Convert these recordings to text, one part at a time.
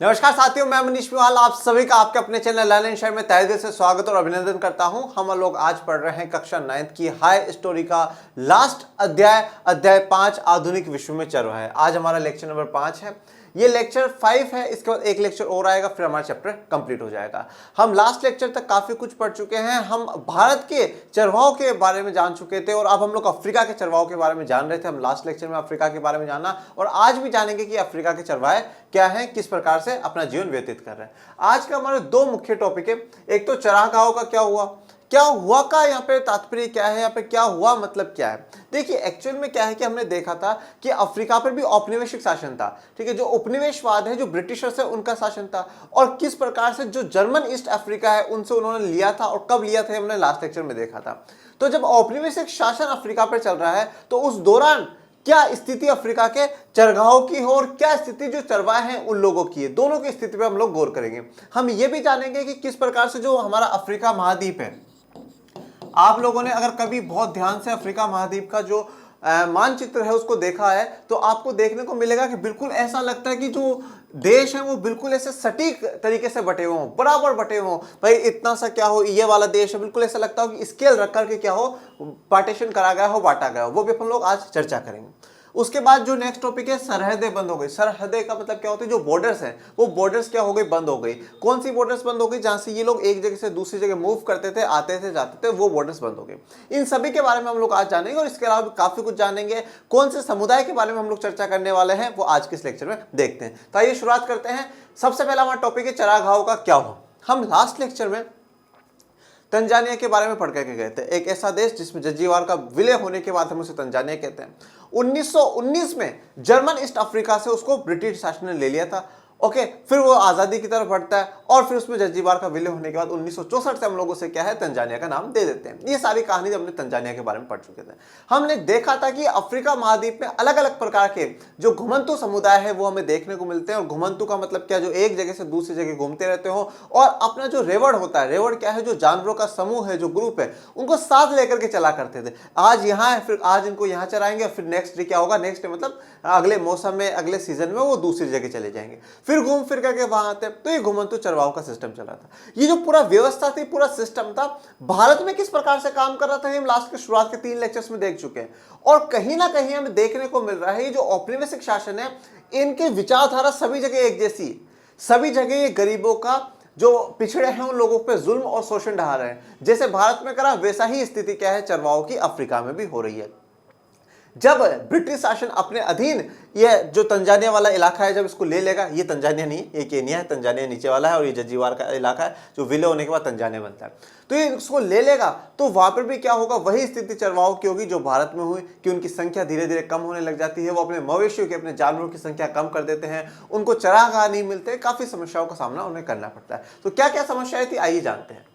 नमस्कार साथियों, मैं मनीष मिवाल आप सभी का आपके अपने चैनल लर्न एंड शेयर में तहे दिल से स्वागत और अभिनंदन करता हूं। हम लोग आज पढ़ रहे हैं कक्षा 9th की हाई स्टोरी का लास्ट अध्याय 5 आधुनिक विश्व में चरवाहे है। आज हमारा लेक्चर नंबर 5 है। ये लेक्चर 5 है, इसके बाद एक लेक्चर और आएगा, फिर हमारा चैप्टर कंप्लीट हो जाएगा। हम लास्ट लेक्चर तक काफी कुछ पढ़ चुके हैं। हम भारत के चरवाहों के बारे में जान चुके थे और अब हम लोग अफ्रीका के चरवाहों के बारे में जान रहे थे। हम लास्ट लेक्चर में अफ्रीका के बारे में जाना और आज भी जानेंगे कि अफ्रीका के चरवाहे क्या हैं, किस प्रकार से अपना जीवन व्यतीत कर रहे हैं। आज का हमारे दो मुख्य टॉपिक है। एक तो चरागाहों का क्या हुआ का यहाँ पे तात्पर्य क्या है, यहाँ पे क्या हुआ मतलब क्या है। देखिए एक्चुअल में क्या है कि हमने देखा था कि अफ्रीका पर भी औपनिवेशिक शासन था, ठीक है। जो उपनिवेशवाद है, जो ब्रिटिशर्स है, उनका शासन था और किस प्रकार से जो जर्मन ईस्ट अफ्रीका है उनसे उन्होंने लिया था और कब लिया था हमने लास्ट लेक्चर में देखा था। तो जब औपनिवेशिक शासन अफ्रीका पर चल रहा है तो उस दौरान क्या स्थिति अफ्रीका के चरगाहों की हो और क्या स्थिति जो चरवाहे हैं उन लोगों की है, दोनों की स्थिति पे हम लोग गौर करेंगे। हम ये भी जानेंगे कि किस प्रकार से जो हमारा अफ्रीका महाद्वीप है, आप लोगों ने अगर कभी बहुत ध्यान से अफ्रीका महाद्वीप का जो मानचित्र है उसको देखा है तो आपको देखने को मिलेगा कि बिल्कुल ऐसा लगता है कि जो देश है वो बिल्कुल ऐसे सटीक तरीके से बटे हुए हों, बराबर बटे हुए हों। भाई इतना सा क्या हो, ये वाला देश है, बिल्कुल ऐसा लगता हो कि स्केल रख करके क्या हो, पार्टीशन करा गया हो, बांटा गया हो। वो भी हम लोग आज चर्चा करेंगे। उसके बाद जो नेक्स्ट टॉपिक है, सरहदें बंद हो गई। सरहदें का मतलब क्या होता है, जो बॉर्डर्स हैं वो बॉर्डर्स क्या हो गई, बंद हो गई। कौन सी बॉर्डर्स बंद हो गई, जहां से ये लोग एक जगह से दूसरी जगह मूव करते थे, आते थे, जाते थे, वो बॉर्डर्स बंद हो गए। इन सभी के बारे में हम लोग आज जानेंगे और इसके अलावा भी काफी कुछ जानेंगे। कौन से समुदाय के बारे में हम लोग चर्चा करने वाले हैं वो आज के इस लेक्चर में देखते हैं। तो आइए शुरुआत करते हैं। सबसे पहला हमारा टॉपिक है चरागाहों का क्या हुआ। हम लास्ट लेक्चर में तंजानिया के बारे में पढ़ करके गए थे, एक ऐसा देश जिसमें जंजीबार का विलय होने के बाद हम उसे तंजानिया कहते हैं। 1919 में जर्मन ईस्ट अफ्रीका से उसको ब्रिटिश शासन ने ले लिया था। ओके, फिर वो आजादी की तरफ बढ़ता है और फिर उसमें जंजीबार का विलय होने के बाद 1964 से हम लोग उसे क्या है, तंजानिया का नाम दे देते हैं। ये सारी कहानी हमने तंजानिया के बारे में पढ़ चुके थे। हमने देखा था कि अफ्रीका महाद्वीप में अलग अलग प्रकार के जो घुमंतु समुदाय है वो हमें देखने को मिलते हैं। और घुमंतु का मतलब क्या, जो एक जगह से दूसरी जगह घूमते रहते हो और अपना जो रेवड़ होता है, रेवड़ क्या है, जो जानवरों का समूह है, जो ग्रुप है, उनको साथ लेकर के चला करते थे। आज यहाँ है, फिर आज इनको यहाँ चराएंगे, फिर नेक्स्ट डे क्या होगा, नेक्स्ट डे मतलब अगले मौसम में, अगले सीजन में वो दूसरी जगह चले जाएंगे, फिर घूम फिर करके वहां आते। तो ये घुमंतु चरवाहों का सिस्टम चला था। ये जो पूरा व्यवस्था थी, पूरा सिस्टम था, भारत में किस प्रकार से काम कर रहा था हम लास्ट के शुरुआत के 3 लेक्चर्स में देख चुके हैं। और कहीं ना कहीं हमें देखने को मिल रहा है ये जो औपनिवेशिक शासन है, इनके विचारधारा सभी जगह एक जैसी, सभी जगह ये गरीबों का, जो पिछड़े हैं उन लोगों पे जुल्म और शोषण ढा रहे हैं। जैसे भारत में करा वैसा ही स्थिति क्या है चरवाहों की अफ्रीका में भी हो रही है। जब ब्रिटिश शासन अपने अधीन ये जो तंजानिया वाला इलाका है, जब इसको ले लेगा, ये तंजानिया नहीं, ये केनिया है, तंजानिया नीचे वाला है और ये जंजीबार का इलाका है जो विलय होने के बाद तंजानिया बनता है। तो ये इसको ले लेगा तो वहां पर भी क्या होगा, वही स्थिति चरवाहों की होगी जो भारत में हुई कि उनकी संख्या धीरे धीरे कम होने लग जाती है। वो अपने मवेशियों की, अपने जानवरों की संख्या कम कर देते हैं, उनको चरागाह नहीं मिलते, काफी समस्याओं का सामना उन्हें करना पड़ता है। तो क्या क्या समस्याएं थी आइए जानते हैं।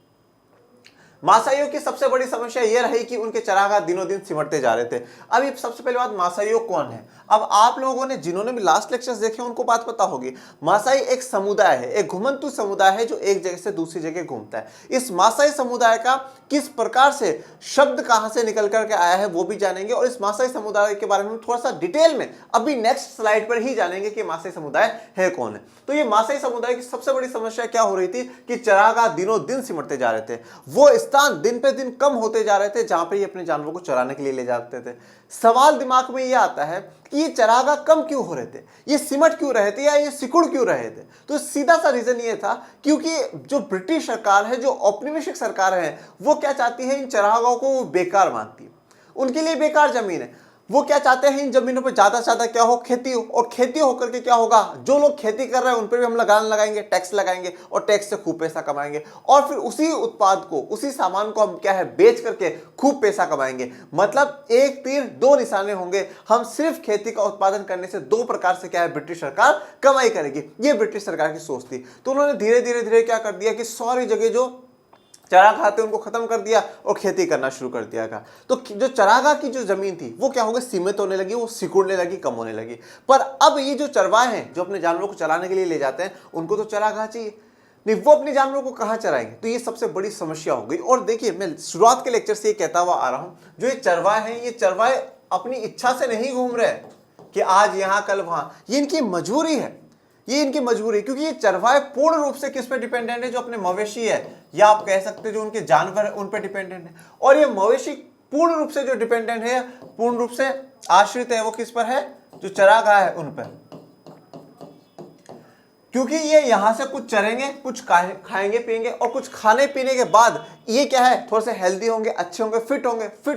मासाइयों की सबसे बड़ी समस्या यह रही कि उनके चरागाह दिनों दिन सिमटते जा रहे थे। अब ये सबसे पहली बात, मासाइयों कौन है। अब आप लोगों ने जिन्होंने भी लास्ट लेक्चर्स देखे उनको बात पता होगी। मासाई एक समुदाय है, एक घुमंतु समुदाय है जो एक जगह से दूसरी जगह घूमता है। इस मासाई समुदाय का किस प्रकार से शब्द कहां से निकल करके आया है वो भी जानेंगे और इस मासाई समुदाय के बारे में थोड़ा सा डिटेल में अभी नेक्स्ट स्लाइड पर ही जानेंगे कि मासाई समुदाय है कौन है। तो ये मासाई समुदाय की सबसे बड़ी समस्या क्या हो रही थी कि चरागाह दिनों दिन सिमटते जा रहे थे। वो स्थान दिन पे दिन कम होते जा रहे थे जहां पे ये अपने जानवरों को चराने के लिए ले जाते थे। सवाल दिमाग में ये आता है कि ये चरागाह कम क्यों हो रहे थे, ये सिमट क्यों रहे थे या ये सिकुड़ क्यों रहे थे। तो सीधा सा रीजन ये था क्योंकि जो ब्रिटिश सरकार है, जो औपनिवेशिक सरकार है, वो क्या चाहती है, इन चरागाहों को वो बेकार मानती है, उनके लिए बेकार जमीन है। वो क्या चाहते हैं, इन जमीनों पर ज्यादा से ज्यादा क्या हो, खेती हो। और खेती होकर के क्या होगा, जो लोग खेती कर रहे हैं उन पर भी हम लगान लगाएंगे, टैक्स लगाएंगे और टैक्स से खूब पैसा कमाएंगे और फिर उसी उत्पाद को, उसी सामान को हम क्या है बेच करके खूब पैसा कमाएंगे। मतलब एक तीर दो निशाने होंगे। हम सिर्फ खेती का उत्पादन करने से दो प्रकार से क्या है ब्रिटिश सरकार कमाई करेगी। ये ब्रिटिश सरकार की सोच थी। तो उन्होंने धीरे धीरे धीरे क्या कर दिया कि सारी जगह जो चरागाह थे उनको खत्म कर दिया और खेती करना शुरू कर दिया था। तो जो चरागाह की जो जमीन थी वो क्या हो गई, सीमित होने लगी, वो सिकुड़ने लगी, कम होने लगी। पर अब ये जो चरवाहे हैं जो अपने जानवरों को चराने के लिए ले जाते हैं, उनको तो चरागाह चाहिए नहीं, वो अपने जानवरों को कहाँ चराएंगे। तो ये सबसे बड़ी समस्या हो गई। और देखिए मैं शुरुआत के लेक्चर से ये कहता हुआ आ रहा हूं, जो ये चरवाहे हैं, ये चरवाहे अपनी इच्छा से नहीं घूम रहे कि आज यहां कल वहां, ये इनकी मजबूरी है। ये इनकी मजबूरी है, क्योंकि ये चरवाहे पूर्ण रूप से किस पे डिपेंडेंट है, जो अपने मवेशी है या आप कह सकते हैं जो उनके जानवर है उन पे डिपेंडेंट है। और ये मवेशी पूर्ण रूप से जो डिपेंडेंट है, पूर्ण रूप से आश्रित है, वो किस पर है, जो चरागाह है उन पर, क्योंकि ये यहां से कुछ चरेंगे, कुछ खाएंगे पिएंगे, और कुछ खाने पीने के बाद ये क्या है, थोड़े से हेल्दी होंगे, अच्छे होंगे, फिट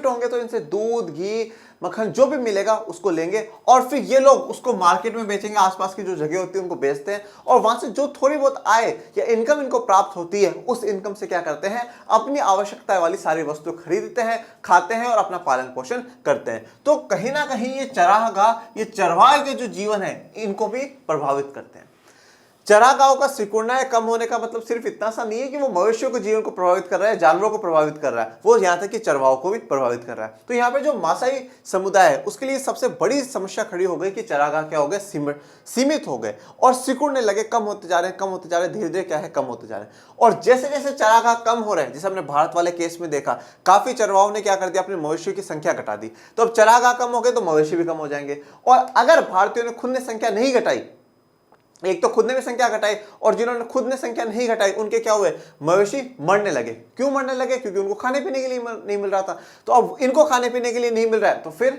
होंगे तो इनसे दूध घी मक्खन जो भी मिलेगा उसको लेंगे, और फिर ये लोग उसको मार्केट में बेचेंगे, आसपास की जो जगह होती है उनको बेचते हैं, और वहां से जो थोड़ी बहुत आय या इनकम इनको प्राप्त होती है, उस इनकम से क्या करते हैं, अपनी आवश्यकता वाली सारी वस्तु खरीदते हैं, खाते हैं और अपना पालन पोषण करते हैं। तो कहीं ना कहीं ये चरागाह, ये चरवाहे के जो जीवन है इनको भी प्रभावित करते हैं। चरागाहों का सिकुड़ना या कम होने का मतलब सिर्फ इतना सा नहीं है कि वो मवेशियों के जीवन को प्रभावित कर रहा है, जानवरों को प्रभावित कर रहा है, वो यहाँ तक कि चरवाहों को भी प्रभावित कर रहा है। तो यहाँ पे जो मासाई समुदाय है उसके लिए सबसे बड़ी समस्या खड़ी हो गई कि चरागाह क्या हो गए, सीमित हो गए और सिकुड़ने लगे, कम होते जा रहे हैं, धीरे धीरे क्या है, कम होते जा रहे हैं। और जैसे जैसे चरागाह कम हो रहे हैं, जैसे हमने भारत वाले केस में देखा, काफी चरवाहों ने क्या कर दिया, अपने मवेशियों की संख्या घटा दी। तो अब चरागाह कम हो गए तो मवेशी भी कम हो जाएंगे। और अगर भारतीयों ने खुद ने संख्या नहीं घटाई, एक तो खुद ने भी संख्या घटाई, और जिन्होंने खुद ने संख्या नहीं घटाई उनके क्या हुए, मवेशी मरने लगे। क्यों मरने लगे, क्योंकि उनको खाने पीने के लिए नहीं मिल रहा था। तो अब इनको खाने पीने के लिए नहीं मिल रहा है तो फिर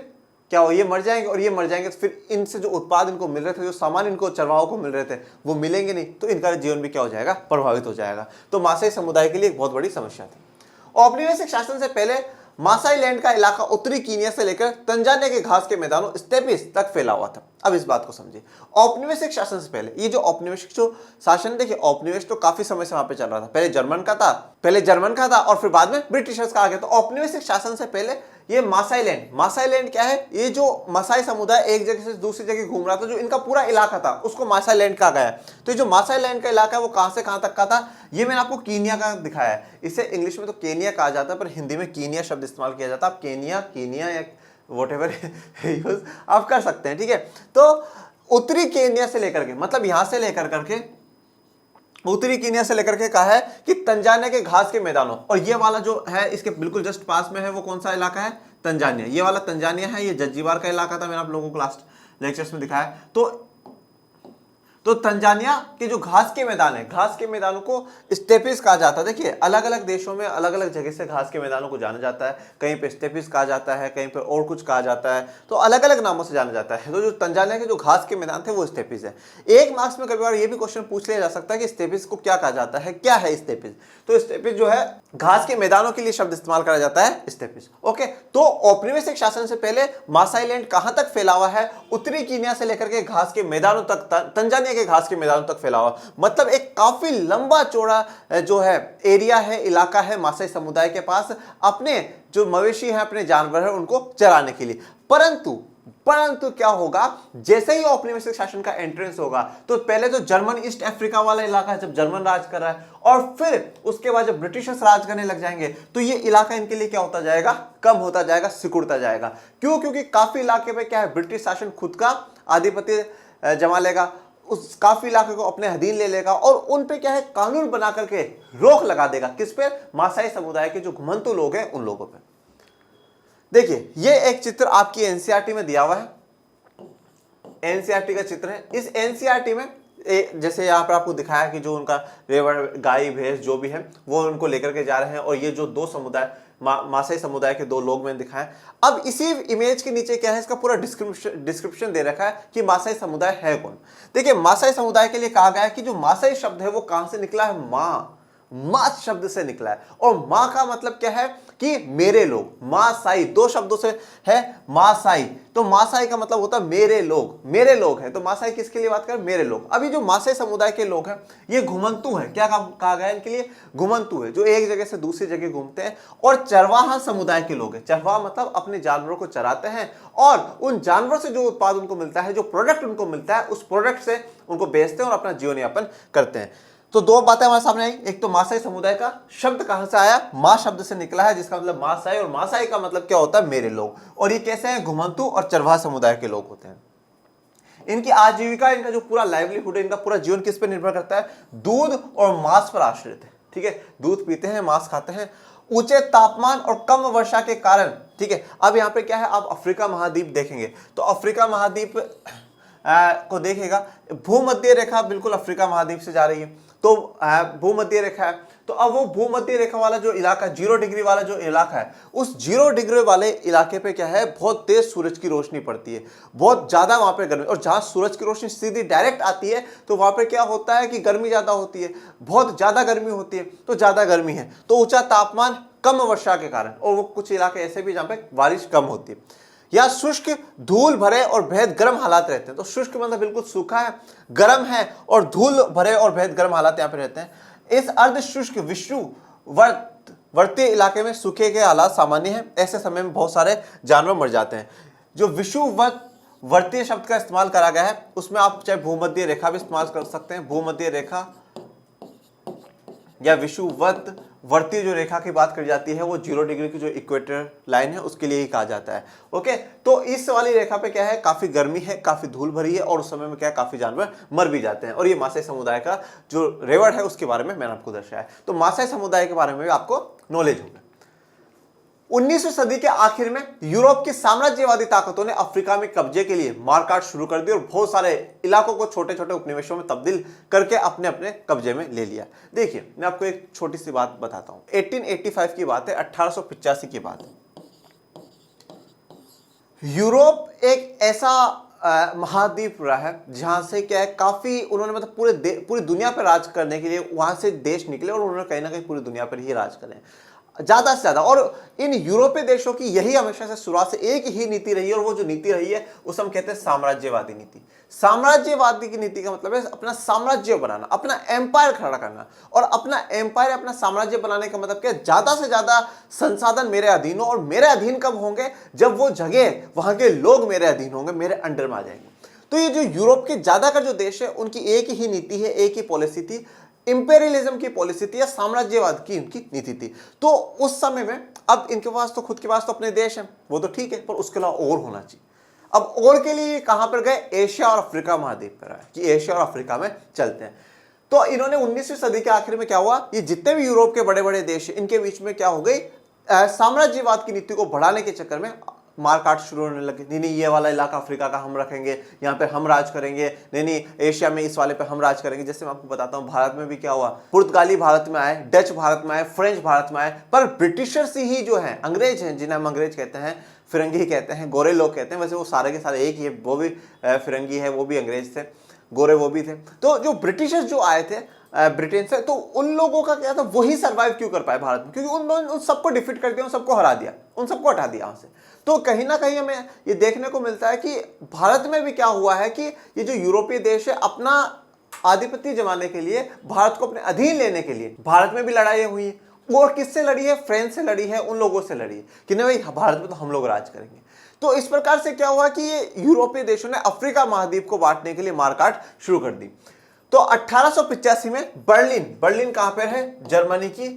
क्या हो, ये मर जाएंगे, और ये मर जाएंगे तो फिर इनसे जो उत्पाद इनको मिल रहे थे, जो सामान इनको चरवाहों को मिल रहे थे वो मिलेंगे नहीं, तो इनका जीवन भी क्या हो जाएगा, प्रभावित हो जाएगा। तो मासाई समुदाय के लिए एक बहुत बड़ी समस्या थी। औपनिवेशिक शासन से पहले मासाई लैंड का इलाका उत्तरी कीनिया से लेकर तंजानिया के घास के मैदानों स्टेपिस तक फैला हुआ था। अब इस बात को समझिए, औपनिवेशिक शासन से पहले ये जो औपनिवेशिक जो शासन, देखिए औपनिवेश तो काफी समय से वहां पे चल रहा था। पहले जर्मन का था और फिर बाद में ब्रिटिशर्स का आ गया। तो औपनिवेशिक शासन से पहले ये मासाई लैंड क्या है, ये जो मासाई समुदाय एक जगह से दूसरी जगह घूम रहा था, जो इनका पूरा इलाका था उसको मासाई लैंड कहा गया है। तो ये जो मासाई लैंड का इलाका है वो कहां से कहां तक का था, ये मैंने आपको कीनिया का दिखाया है। इसे इंग्लिश में तो केनिया कहा जाता है, पर हिंदी में कीनिया शब्द इस्तेमाल किया जाता है। आप कीनिया या व्हाटएवर यूज आप कर सकते हैं, ठीक है। तो उत्तरी केनिया से लेकर के, मतलब यहां से लेकर करके उत्तरी कीनिया से लेकर के कहा है कि तंजानिया के घास के मैदानों, और ये वाला जो है इसके बिल्कुल जस्ट पास में है, वो कौन सा इलाका है, तंजानिया। ये वाला तंजानिया है, ये जंजीबार का इलाका था, मैंने आप लोगों को लास्ट लेक्चर्स में दिखाया। तो तंजानिया के जो घास के मैदान है, घास के मैदानों को स्टेपिस कहा जाता है। देखिए अलग अलग देशों में अलग अलग जगह से घास के मैदानों को जाना जाता है, कहीं पे स्टेपिस कहा जाता है, कहीं पे और कुछ कहा जाता है, तो अलग अलग नामों से जाना जाता है। तो जो तंजानिया के जो घास के मैदान थे वो स्टेपिस है। एक मार्क्स में कभी बार ये भी क्वेश्चन पूछ लिया जा सकता है कि स्टेपिस को क्या कहा जाता है, क्या है स्टेपिस। तो स्टेपिस जो है घास के मैदानों के लिए शब्द इस्तेमाल करा जाता है, स्टेपिस। ओके, तो औपनिवेशिक शासन से पहले मासाई लैंड कहां तक फैला हुआ है, उत्तरी कीनिया से लेकर के घास के मैदानों तक, तंजानिया के घास के मैदानों तक फैला हुआ। मतलब एक काफी लंबा चौड़ा जो है एरिया है, इलाका है मासाई समुदाय के पास, अपने जो मवेशी है, अपने जानवर है, उनको चराने के लिए। परंतु क्या होगा, जैसे ही औपनिवेशिक शासन का एंट्रेंस होगा, तो पहले तो जर्मन ईस्ट अफ्रीका वाला इलाका है, जब जर्मन राज कर रहा है, और फिर उसके बाद जब ब्रिटिशर्स राज करने लग जाएंगे, तो ये इलाका इनके लिए क्या होता जाएगा, कम होता जाएगा, सिकुड़ता जाएगा। क्यों, क्योंकि काफी इलाके पे क्या है, ब्रिटिश शासन खुद का आधिपत्य जमा लेगा, उस काफी इलाके को अपने अधीन ले लेगा, और उन पे क्या है, कानून बना करके रोक लगा देगा। किस पे, मासाई समुदाय के जो घुमंतु लोग हैं उन लोगों पे। देखिए ये एक चित्र आपकी एनसीईआरटी में दिया हुआ है, एनसीईआरटी का चित्र है। इस एनसीईआरटी में जैसे यहाँ पर आपको दिखाया कि जो उनका रेवड़, गाय, भैंस जो भी है वो उनको लेकर के जा रहे हैं, और ये जो दो समुदाय, मासाई समुदाय के दो लोग मैंने दिखाए। अब इसी इमेज के नीचे क्या है, इसका पूरा डिस्क्रिप्शन दे रखा है कि मासाई समुदाय है कौन। देखिए मासाई समुदाय के लिए कहा गया है कि जो मासाई शब्द है वो कहां से निकला है, माँ शब्द से निकला है, और माँ का मतलब क्या है कि मेरे लोग, मासाई दो शब्दों से है मासाई। तो मासाई का मतलब होता है मेरे लोग है। तो मासाई किसके लिए बात कर, मेरे लोग। अभी जो मासाई समुदाय के लोग हैं ये घुमंतु है, क्या कहा गया है इनके लिए, घुमंतु है, जो एक जगह से दूसरी जगह घूमते हैं, और चरवाहा समुदाय के लोग हैं। चरवाहा मतलब अपने जानवरों को चराते हैं, और उन जानवरों से जो उत्पाद उनको मिलता है, जो प्रोडक्ट उनको मिलता है, उस प्रोडक्ट से उनको बेचते हैं और अपना जीवन यापन करते हैं। तो दो बातें हमारे सामने आई, एक तो मासाई समुदाय का शब्द कहां से आया, माँ शब्द से निकला है, जिसका मतलब मासाई, और मासाई का मतलब क्या होता है, मेरे लोग। और ये कैसे हैं, घुमंतु और चरवाहा समुदाय के लोग होते हैं। इनकी आजीविका, इनका जो पूरा लाइवलीहुड है, इनका पूरा जीवन किस पर निर्भर करता है, दूध और मांस पर आश्रित है। ठीक है, दूध पीते हैं, मांस खाते हैं। ऊंचे तापमान और कम वर्षा के कारण, ठीक है। अब यहाँ पे क्या है, आप अफ्रीका महाद्वीप देखेंगे तो अफ्रीका महाद्वीप को देखेगा, भूमध्य रेखा बिल्कुल अफ्रीका महाद्वीप से जा रही है, तो भूमध्य रेखा है। तो अब वो भूमध्य रेखा वाला जो इलाका, 0 डिग्री वाला जो इलाका है, उस 0 डिग्री वाले इलाके पे क्या है, बहुत तेज सूरज की रोशनी पड़ती है, बहुत ज्यादा वहां पे गर्मी, और जहां सूरज की रोशनी सीधी डायरेक्ट आती है तो वहां पे क्या होता है कि गर्मी ज्यादा होती है, बहुत ज्यादा गर्मी होती है। तो ज्यादा गर्मी है तो ऊंचा तापमान, कम वर्षा के कारण, और वो कुछ इलाके ऐसे भी जहां पे बारिश कम होती है, या शुष्क, धूल भरे और बेहद गर्म हालात रहते हैं। तो शुष्क मतलब बिल्कुल सूखा है, गर्म है, और धूल भरे और बेहद गर्म हालात यहाँ पे रहते हैं। इस अर्ध शुष्क विषुववर्तीय इलाके में सूखे के हालात सामान्य हैं। ऐसे समय में बहुत सारे जानवर मर जाते हैं। जो विषुववर्तीय शब्द का इस्तेमाल करा गया है उसमें आप चाहे भूमध्य रेखा भी इस्तेमाल कर सकते हैं, भूमध्य रेखा या विषुववर्तीय जो रेखा की बात करी जाती है वो 0 डिग्री की जो इक्वेटर लाइन है उसके लिए ही कहा जाता है। ओके, तो इस वाली रेखा पे क्या है, काफी गर्मी है, काफी धूल भरी है, और उस समय में क्या है, काफी जानवर मर भी जाते हैं। और ये मासाई समुदाय का जो रेवड़ है उसके बारे में मैंने आपको दर्शाया है। तो मासाई समुदाय के बारे में भी आपको नॉलेज होगा। 19वीं सदी के आखिर में यूरोप की साम्राज्यवादी ताकतों ने अफ्रीका में कब्जे के लिए मारकाट शुरू कर दी और बहुत सारे इलाकों को छोटे छोटे उपनिवेशों में तब्दील करके अपने अपने कब्जे में ले लिया। देखिए, मैं आपको एक छोटी सी बात बताता हूं। 1885 की बात है, 1885 की बात है। यूरोप एक ऐसा महाद्वीप रहा है जहां से क्या है, काफी उन्होंने मतलब पूरी दुनिया पर राज करने के लिए वहां से देश निकले, और उन्होंने कहीं ना कहीं पूरी दुनिया पर ही राज करें ज्यादा से ज्यादा। और इन यूरोपीय देशों की यही हमेशा से शुरुआत से एक ही नीति रही है, और वो जो नीति रही है उसे हम कहते हैं साम्राज्यवादी नीति। साम्राज्यवादी की नीति का मतलब है अपना साम्राज्य बनाना, अपना एम्पायर खड़ा करना। और अपना एम्पायर, अपना साम्राज्य बनाने का मतलब क्या है, ज्यादा से ज्यादा संसाधन मेरे अधीन हो। और मेरे अधीन कब होंगे, जब वो जगह, वहां के लोग मेरे अधीन होंगे, मेरे अंडर में आ जाएंगे। तो ये जो यूरोप के ज्यादातर जो देश है उनकी एक ही नीति है, एक ही पॉलिसी थी, इंपेरियलिज्म की पॉलिसी थी या साम्राज्यवाद की इनकी नीति थी। तो उस समय में अब इनके पास तो खुद के पास तो अपने देश हैं, वो तो ठीक है, पर उसके अलावा और होना चाहिए। अब और के लिए कहां पर गए, एशिया और अफ्रीका महाद्वीप पर आए कि एशिया और अफ्रीका में चलते हैं। तो इन्होंने 19वीं सदी के आखिर में क्या हुआ, ये जितने भी यूरोप के बड़े बड़े देश हैं इनके बीच में क्या हो गई, साम्राज्यवाद की नीति को बढ़ाने के चक्कर में मारकाट शुरू होने लगे। नहीं नहीं, ये वाला इलाका अफ्रीका का हम रखेंगे, यहाँ पे हम राज करेंगे, नहीं नहीं एशिया में इस वाले पे हम राज करेंगे। जैसे मैं आपको बताता हूँ, भारत में भी क्या हुआ, पुर्तगाली भारत में आए, डच भारत में आए, फ्रेंच भारत में आए, पर ब्रिटिशर्स ही जो हैं, अंग्रेज हैं, जिन्हें हम अंग्रेज कहते हैं, फिरंगी कहते हैं, गोरे लोग कहते हैं, वैसे वो सारे के सारे एक ही है, वो भी फिरंगी है, वो भी अंग्रेज थे, गोरे वो भी थे। तो जो ब्रिटिशर्स जो आए थे ब्रिटेन से, तो उन लोगों का क्या था, वही सर्वाइव क्यों कर पाए भारत में, क्योंकि उन्होंने उन सबको डिफीट कर दिया, उन सबको हरा दिया, उन सबको हटा दिया वहां से। तो कहीं ना कहीं हमें ये देखने को मिलता है कि भारत में भी क्या हुआ है कि ये जो यूरोपीय देश है, अपना आधिपत्य जमाने के लिए, भारत को अपने अधीन लेने के लिए भारत में भी लड़ाइयां हुई है। और किससे लड़ी है, फ्रेंच से लड़ी है, उन लोगों से लड़ी है कि नहीं भाई भारत में तो हम लोग राज करेंगे। तो इस प्रकार से क्या हुआ कि ये यूरोपीय देशों ने अफ्रीका महाद्वीप को बांटने के लिए मारकाट शुरू कर दी। तो 1885 में बर्लिन कहां पर है, जर्मनी की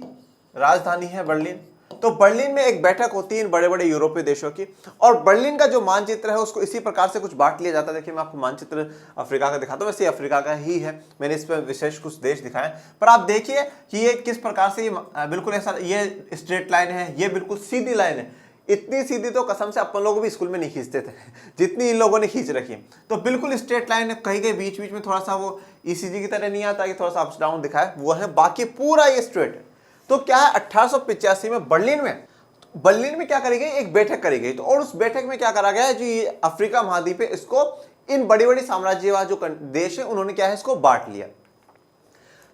राजधानी है बर्लिन। तो बर्लिन में एक बैठक होती है इन बड़े बड़े यूरोपीय देशों की, और बर्लिन का जो मानचित्र है उसको इसी प्रकार से कुछ बांट लिया जाता है। देखिए, मैं आपको मानचित्र अफ्रीका का दिखाता हूं, वैसे अफ्रीका का ही है, मैंने इस पर विशेष कुछ देश दिखाए, पर आप देखिए कि ये किस प्रकार से, ये बिल्कुल ऐसा, ये स्ट्रेट लाइन है, ये बिल्कुल सीधी लाइन है। इतनी सीधी तो कसम से अपन लोग भी स्कूल में नहीं खींचते थे जितनी इन लोगों ने खींच रखी है। तो बिल्कुल स्ट्रेट लाइन है, कहीं कहीं बीच बीच में थोड़ा सा वो ईसीजी की तरह नहीं आता कि थोड़ा सा अप्स डाउन दिखाए, वो है, बाकी पूरा ये स्ट्रेट है। तो क्या है, 1885 में बर्लिन में क्या करी गई, एक बैठक करी गई। तो और उस बैठक में क्या करा गया है, जो ये अफ्रीका महाद्वीप है, इसको इन बड़ी बड़ी साम्राज्यवाद जो देश है उन्होंने क्या है, इसको बांट लिया।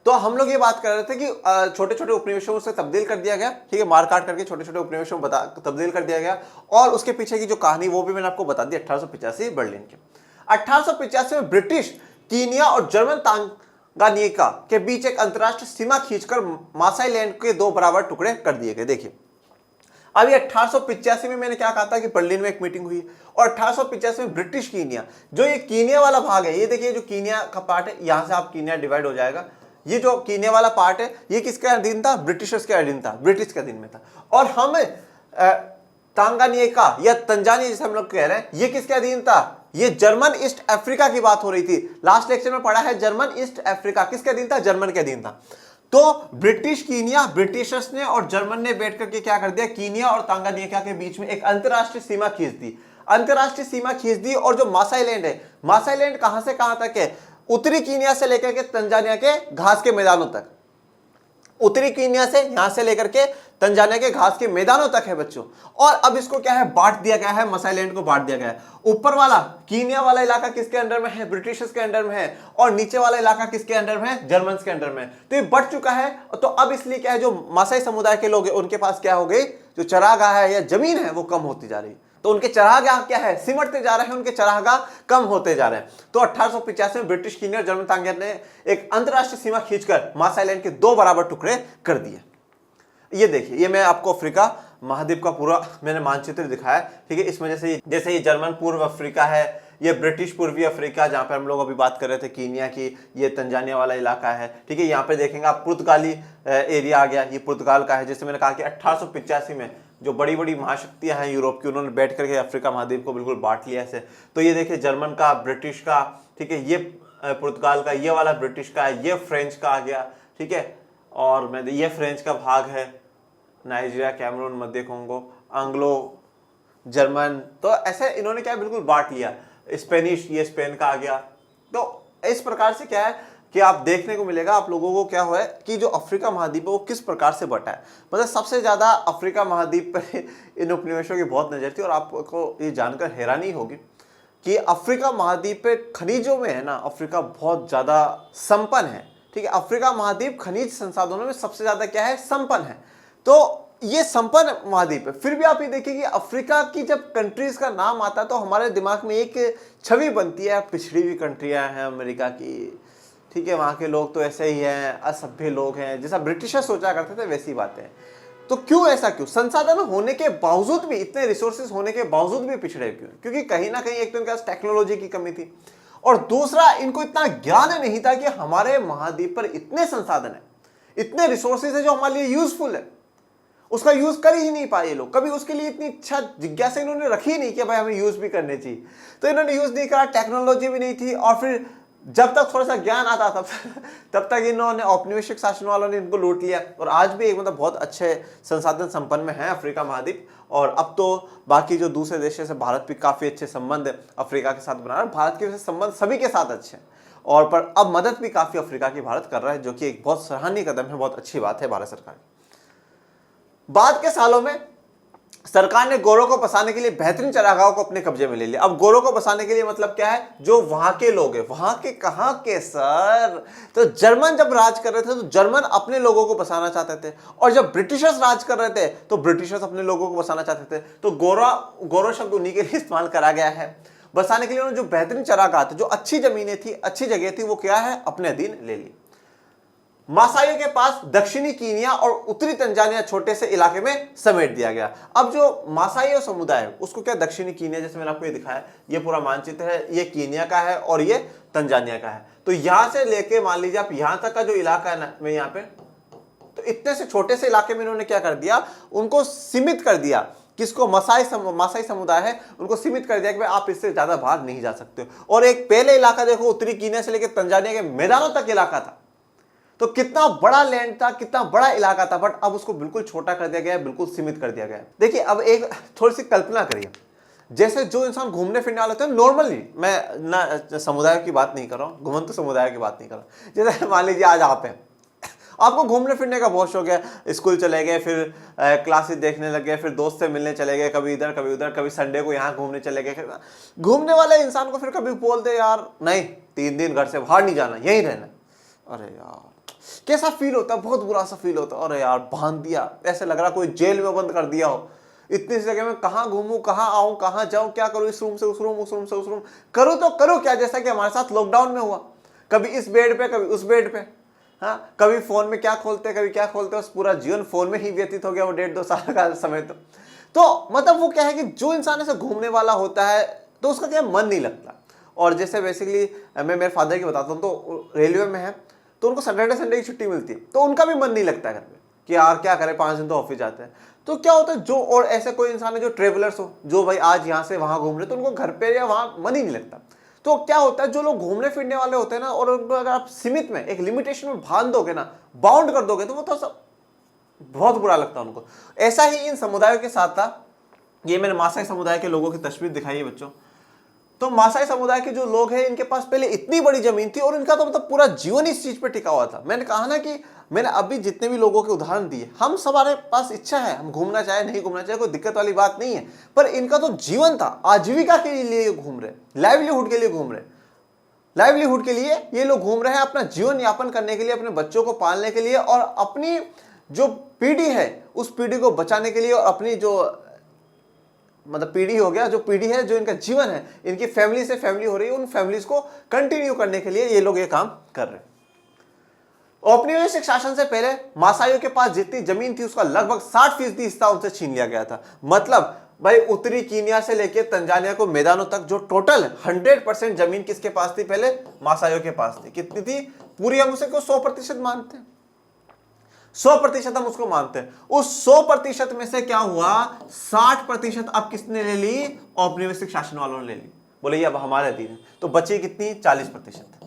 तो हम लोग ये बात कर रहे थे कि छोटे छोटे उपनिवेशों से तब्दील कर दिया गया, ठीक है, मारकाट करके छोटे छोटे उपनिवेशों में तब्दील कर दिया गया, और उसके पीछे की जो कहानी वो भी मैंने आपको बता दी 1885 बर्लिन के। 1885 में ब्रिटिश, कीनिया और जर्मन तांगानिका के बीच एक अंतरराष्ट्रीय सीमा खींचकर मासाई लैंड के 2 बराबर टुकड़े कर दिए गए। देखिए, अभी 1885 में मैंने क्या कहा था कि बर्लिन में एक मीटिंग हुई, और 1885 में ब्रिटिश कीनिया, जो ये कीनिया वाला भाग है, ये देखिए जो कीनिया का पार्ट है, यहां से आप कीनिया डिवाइड हो जाएगा, ये जो कीनिया वाला पार्ट है ये किसके अधीन था, ब्रिटिशर्स के अधीन था, ब्रिटिश के अधीन में था। और हम तांगानिका या तंजानिया जैसे हम लोग कह रहे हैं, ये किसके अधीन था, ये जर्मन ईस्ट अफ्रीका की बात हो रही थी। लास्ट लेक्चर में पढ़ा है, जर्मन ईस्ट अफ्रीका किसके अधीन था, जर्मन के अधीन था। तो ब्रिटिश कीनिया, ब्रिटिशर्स ने और जर्मन ने बैठ करके क्या कर दिया, कीनिया और तांगानिका के बीच में एक अंतरराष्ट्रीय सीमा खींच दी। अंतरराष्ट्रीय सीमा खींच दी। और जो मासाई लैंड है, मासाई लैंड कहां से कहां तक है? उत्तरी कीनिया से लेकर के तंजानिया के घास के मैदानों तक। उत्तरी कीनिया से यहां से लेकर के तंजानिया के घास के मैदानों तक है बच्चों। और अब इसको क्या है, बांट दिया गया है, मासाई लैंड को बांट दिया गया है। ऊपर वाला कीनिया वाला इलाका किसके अंडर में है? ब्रिटिशर्स के अंडर में है। और नीचे वाला इलाका किसके अंडर में है? जर्मन्स के अंडर में है। तो ये बढ़ चुका है। तो अब इसलिए क्या है, जो मासाई समुदाय के लोग हैं उनके पास क्या हो गई, जो चरागाह है या जमीन है वो कम होती जा रही है। तो उनके चरागाह क्या है, सिमटते जा रहे हैं, उनके चरागाह कम होते जा रहे हैं। तो 1885 में ब्रिटिश कीनिया और जर्मन तांगेर ने एक अंतरराष्ट्रीय सीमा खींचकर मासाई लैंड के 2 बराबर टुकड़े कर दिए। ये देखिए, ये मैं आपको अफ्रीका महाद्वीप का पूरा मैंने मानचित्र दिखाया, ठीक है। इसमें जैसे ये जर्मन पूर्व अफ्रीका है, ये ब्रिटिश पूर्वी अफ्रीका जहां पे हम लोग अभी बात कर रहे थे कीनिया की, ये तंजानिया वाला इलाका है, ठीक है। यहाँ पे देखेंगे आप पुर्तगाली एरिया आ गया, ये पुर्तगाल का है। जैसे मैंने कहा कि 1885 में जो बड़ी बड़ी महाशक्तियां हैं यूरोप की, उन्होंने बैठ करके अफ्रीका महाद्वीप को बिल्कुल बांट लिया ऐसे। तो ये देखिए जर्मन का, ब्रिटिश का, ठीक है, ये पुर्तगाल का, ये वाला ब्रिटिश का है, ये फ्रेंच का आ गया, ठीक है। और मैं ये फ्रेंच का भाग है, नाइजीरिया, कैमरून, मध्य कोंगो, एंग्लो जर्मन। तो ऐसे इन्होंने क्या बिल्कुल बांट लिया। स्पेनिश, ये स्पेन का आ गया। तो इस प्रकार से क्या है कि आप देखने को मिलेगा आप लोगों को क्या हुआ है कि जो अफ्रीका महाद्वीप है वो किस प्रकार से बटा है। मतलब सबसे ज्यादा अफ्रीका महाद्वीप पर इन उपनिवेशों की बहुत नजर थी। और आपको ये जानकर हैरानी होगी कि अफ्रीका महाद्वीप पे खनिजों में है ना, अफ्रीका बहुत ज्यादा संपन्न है, ठीक है। अफ्रीका महाद्वीप खनिज संसाधनों में सबसे ज्यादा क्या है, संपन्न है। तो ये संपन्न महाद्वीप है। फिर भी आप ये देखिए कि अफ्रीका की जब कंट्रीज का नाम आता है तो हमारे दिमाग में एक छवि बनती है, पिछड़ी हुई कंट्रियां हैं अमेरिका की, ठीक है, वहाँ के लोग तो ऐसे ही हैं, असभ्य लोग हैं, जैसा ब्रिटिशर सोचा करते थे वैसी बातें। तो क्यों ऐसा, क्यों? संसाधन होने के बावजूद भी, इतने रिसोर्सेज होने के बावजूद भी पिछड़े क्यों? क्योंकि कहीं ना कहीं एक तो इनके पास टेक्नोलॉजी की कमी थी, और दूसरा इनको इतना ज्ञान नहीं था कि हमारे महाद्वीप पर इतने संसाधन है, इतने रिसोर्सेज है जो हमारे लिए यूजफुल है, उसका यूज कर ही नहीं पाए ये लोग। कभी उसके लिए इतनी इच्छा जिज्ञासा इन्होंने रखी नहीं कि भाई हमें यूज भी करने चाहिए। तो इन्होंने यूज नहीं करा, टेक्नोलॉजी भी नहीं थी। और फिर जब तक थोड़ा सा ज्ञान आता तब तक इन्होंने औपनिवेशिक शासन वालों ने इनको लूट लिया। और आज भी एक मतलब बहुत अच्छे संसाधन संपन्न में है अफ्रीका महाद्वीप। और अब तो बाकी जो दूसरे देशों से भारत भी काफी अच्छे संबंध अफ्रीका के साथ बना रहा है। भारत के संबंध सभी के साथ अच्छे हैं। और पर अब मदद भी काफी अफ्रीका की भारत कर रहा है, जो कि एक बहुत सराहनीय कदम है, बहुत अच्छी बात है भारत सरकार की। बाद के सालों में सरकार ने गोरों को बसाने के लिए बेहतरीन चरागाहों को अपने कब्जे में ले लिया। अब गोरों को बसाने के लिए मतलब क्या है, जो वहां के लोग हैं, वहां के कहां के सर, तो जर्मन जब राज कर रहे थे तो जर्मन अपने लोगों को बसाना चाहते थे, और जब ब्रिटिशर्स राज कर रहे थे तो ब्रिटिशर्स अपने लोगों को बसाना चाहते थे। तो गोरा शब्द उन्हीं के लिए इस्तेमाल करा गया है। बसाने के लिए उन्होंने जो बेहतरीन चरागाह थे, जो अच्छी जमीनें थी, अच्छी जगह थी, वो क्या है, अपने अधीन ले ली। मासाइयों के पास दक्षिणी कीनिया और उत्तरी तंजानिया छोटे से इलाके में समेट दिया गया। अब जो मासाई समुदाय है उसको क्या, दक्षिणी कीनिया, जैसे मैंने आपको ये दिखाया, ये पूरा मानचित्र है, ये कीनिया का है और ये तंजानिया का है। तो यहां से लेके मान लीजिए आप यहां तक का जो इलाका है ना, मैं यहाँ पे, तो इतने से छोटे से इलाके में इन्होंने क्या कर दिया, उनको सीमित कर दिया। किसको? मासाई समुदाय है, उनको सीमित कर दिया कि भाई आप इससे ज्यादा बाहर नहीं जा सकते हो। और एक पहले इलाका देखो, उत्तरी कीनिया से लेकर तंजानिया के मैदानों तक इलाका था। तो कितना बड़ा लैंड था, कितना बड़ा इलाका था, बट अब उसको बिल्कुल छोटा कर दिया गया है, बिल्कुल सीमित कर दिया गया है। देखिए अब एक थोड़ी सी कल्पना करिए, जैसे जो इंसान घूमने फिरने वाले होते हैं नॉर्मली, मैं ना समुदाय की बात नहीं कर रहा हूँ, घुमंतु समुदाय की बात नहीं कर रहा हूँ। जैसे मान लीजिए आज आप हैं, आपको घूमने फिरने का बहुत शौक है, स्कूल चले गए, फिर क्लासेस देखने लगे, फिर दोस्त से मिलने चले गए, कभी इधर कभी उधर, कभी संडे को यहाँ घूमने चले गए। घूमने वाले इंसान को फिर कभी बोल दे यार नहीं 3 दिन घर से बाहर नहीं जाना, यहीं रहना, अरे यार कैसा फील होता है, बहुत बुरा सा फील होता है। अरे यार बांध दिया, ऐसे लग रहा कोई जेल में बंद कर दिया हो। इतनी सी जगह में कहाँ घूमूं, कहाँ आऊं, कहाँ जाऊं, क्या करूं, इस रूम से उस रूम, उस रूम से उस रूम, करूं तो करूं क्या? जैसा कि हमारे साथ लॉकडाउन में हुआ, कभी इस बेड पे कभी उस बेड पे, हाँ, कभी फोन में क्या खोलते कभी क्या खोलते, उस पूरा जीवन फोन में ही व्यतीत हो गया वो 1.5-2 साल का समय। तो मतलब वो क्या है कि जो इंसान ऐसे घूमने वाला होता है तो उसका क्या मन नहीं लगता। और जैसे बेसिकली मैं मेरे फादर की बताता हूँ, तो रेलवे में है, तो उनको सैटरडे संडे की छुट्टी मिलती है, तो उनका भी मन नहीं लगता है घर पे कि यार क्या करें, 5 दिन तो ऑफिस जाते हैं। तो क्या होता है, जो और ऐसे कोई इंसान है जो ट्रेवलर्स हो, जो भाई आज यहाँ से वहां घूम रहे, तो उनको घर पे या वहां मन ही नहीं लगता। तो क्या होता है, जो लोग घूमने फिरने वाले होते हैं ना, और उनको अगर आप सीमित में, एक लिमिटेशन में बांध दोगे ना, बाउंड कर दोगे, तो वो तो सब बहुत बुरा लगता है उनको। ऐसा ही इन समुदायों के साथ था। ये मैंने मासाई समुदाय के लोगों की तस्वीर दिखाई है बच्चों। तो मासाई समुदाय के जो लोग हैं, इनके पास पहले इतनी बड़ी जमीन थी और इनका तो मतलब पूरा जीवन इस चीज पे टिका हुआ था। मैंने कहा ना कि मैंने अभी जितने भी लोगों के उदाहरण दिए, हम सब हमारे पास इच्छा है, हम घूमना चाहे नहीं घूमना चाहे, कोई दिक्कत वाली बात नहीं है, पर इनका तो जीवन था, आजीविका के लिए घूम रहे, लाइवलीहुड के लिए घूम रहे, लाइवलीहुड के लिए ये लोग घूम रहे हैं, अपना जीवन यापन करने के लिए, अपने बच्चों को पालने के लिए और अपनी जो पीढ़ी है उस पीढ़ी को बचाने के लिए, और अपनी जो मतलब पीढ़ी हो गया, जो पीढ़ी है, जो इनका जीवन है, इनकी फैमिली से फैमिली हो रही है, उन फैमिलीज को कंटिन्यू करने के लिए ये लोग ये काम कर रहे हैं। औपनिवेशिक शासन से पहले मासाइयों के पास जितनी जमीन थी उसका लगभग 60% हिस्सा उनसे छीन लिया गया था। मतलब भाई उत्तरी कीनिया से लेकर तंजानिया को मैदानों तक जो टोटल 100% जमीन किसके पास थी? पहले मासाइयों के पास थी। कितनी थी? पूरी हम उसे 100% मानते हैं, 100% हम उसको मानते हैं। उस 100% में से क्या हुआ? 60% अब किसने ले ली? औपनिवेशिक शासन वालों ने ले ली। बोले ये अब हमारे अधीन है। तो बची कितनी? 40%।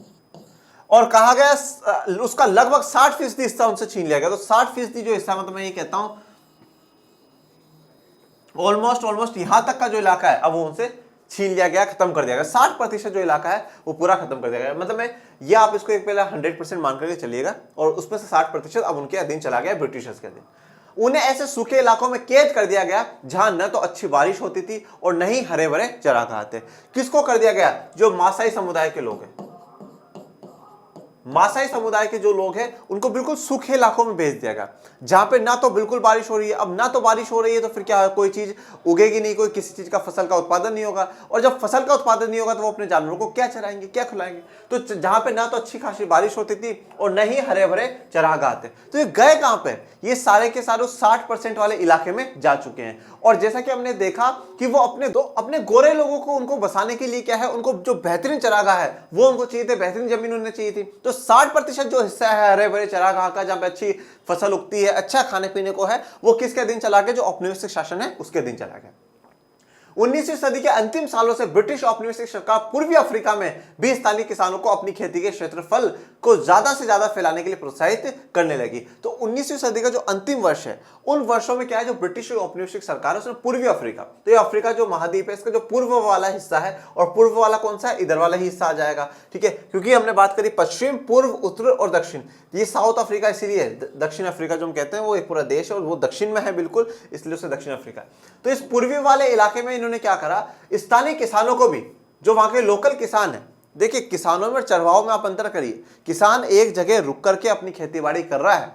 और कहा गया उसका लगभग 60% हिस्सा उनसे छीन लिया गया। तो 60% जो हिस्सा, मतलब मैं ये कहता हूं ऑलमोस्ट यहां तक का जो इलाका है अब वो उनसे छीन लिया गया, खत्म कर दिया गया। 60% जो इलाका है वो पूरा खत्म कर दिया गया। मतलब मैं ये आप इसको एक पहले 100% मान करके चलिएगा, और उसमें से 60% अब उनके अधीन चला गया, ब्रिटिशर्स के अधीन। उन्हें ऐसे सूखे इलाकों में कैद कर दिया गया जहां न तो अच्छी बारिश होती थी और न ही हरे भरे चरागाह थे। किसको कर दिया गया? जो मासाई समुदाय के लोग हैं, मासाई समुदाय के जो लोग हैं उनको बिल्कुल सूखे इलाकों में भेज दिया गया, जहां पे ना तो बिल्कुल बारिश हो रही है। अब ना तो बारिश हो रही है तो फिर क्या है? कोई चीज उगेगी नहीं, कोई किसी चीज का फसल का उत्पादन नहीं होगा, और जब फसल का उत्पादन नहीं होगा तो वो अपने जानवरों को क्या चराएंगे, क्या खिलाएंगे? तो जहां पे ना तो अच्छी खासी बारिश होती थी और न ही हरे भरे चरागाह थे, तो ये गए कहां पे? ये सारे के सारे 60% वाले इलाके में जा चुके हैं। और जैसा कि हमने देखा कि वो अपने गोरे लोगों को, उनको बसाने के लिए क्या है, उनको जो बेहतरीन चरागाह है वो उनको चाहिए थे, बेहतरीन जमीन उन्हें चाहिए थी। तो 60% जो हिस्सा है हरे भरे चरागाह का, जहां पे अच्छी फसल उगती है, अच्छा खाने पीने को है, वो किसके अधीन चला गया? जो औपनिवेशिक शासन है उसके अधीन चला गया। 19वीं सदी के अंतिम सालों से ब्रिटिश औपनिवेशिक सरकार पूर्वी अफ्रीका में भी स्थानीय किसानों को अपनी खेती के क्षेत्रफल को ज्यादा से ज्यादा फैलाने के लिए प्रोत्साहित करने लगी। तो 19वीं सदी का जो अंतिम वर्ष है, उन वर्षों में क्या है, जो ब्रिटिश औपनिवेशिक सरकार है उसने पूर्वी अफ्रीका, तो ये अफ्रीका जो महाद्वीप है इसका जो पूर्व वाला हिस्सा है, और पूर्व वाला कौन सा है? इधर वाला ही हिस्सा आ जाएगा, ठीक है, क्योंकि हमने बात करी पश्चिम, पूर्व, उत्तर और दक्षिण। ये साउथ अफ्रीका इसीलिए, दक्षिण अफ्रीका जो हम कहते हैं वो एक पूरा देश है और वो दक्षिण में है बिल्कुल, इसलिए उसे दक्षिण अफ्रीका। तो इस पूर्वी वाले इलाके में इन्होंने क्या करा? स्थानीय किसानों को भी, जो वहां के लोकल किसान है, देखिए किसानों में चरवाहों में आप अंतर करिए। किसान एक जगह रुक करके अपनी खेती बाड़ी कर रहा है,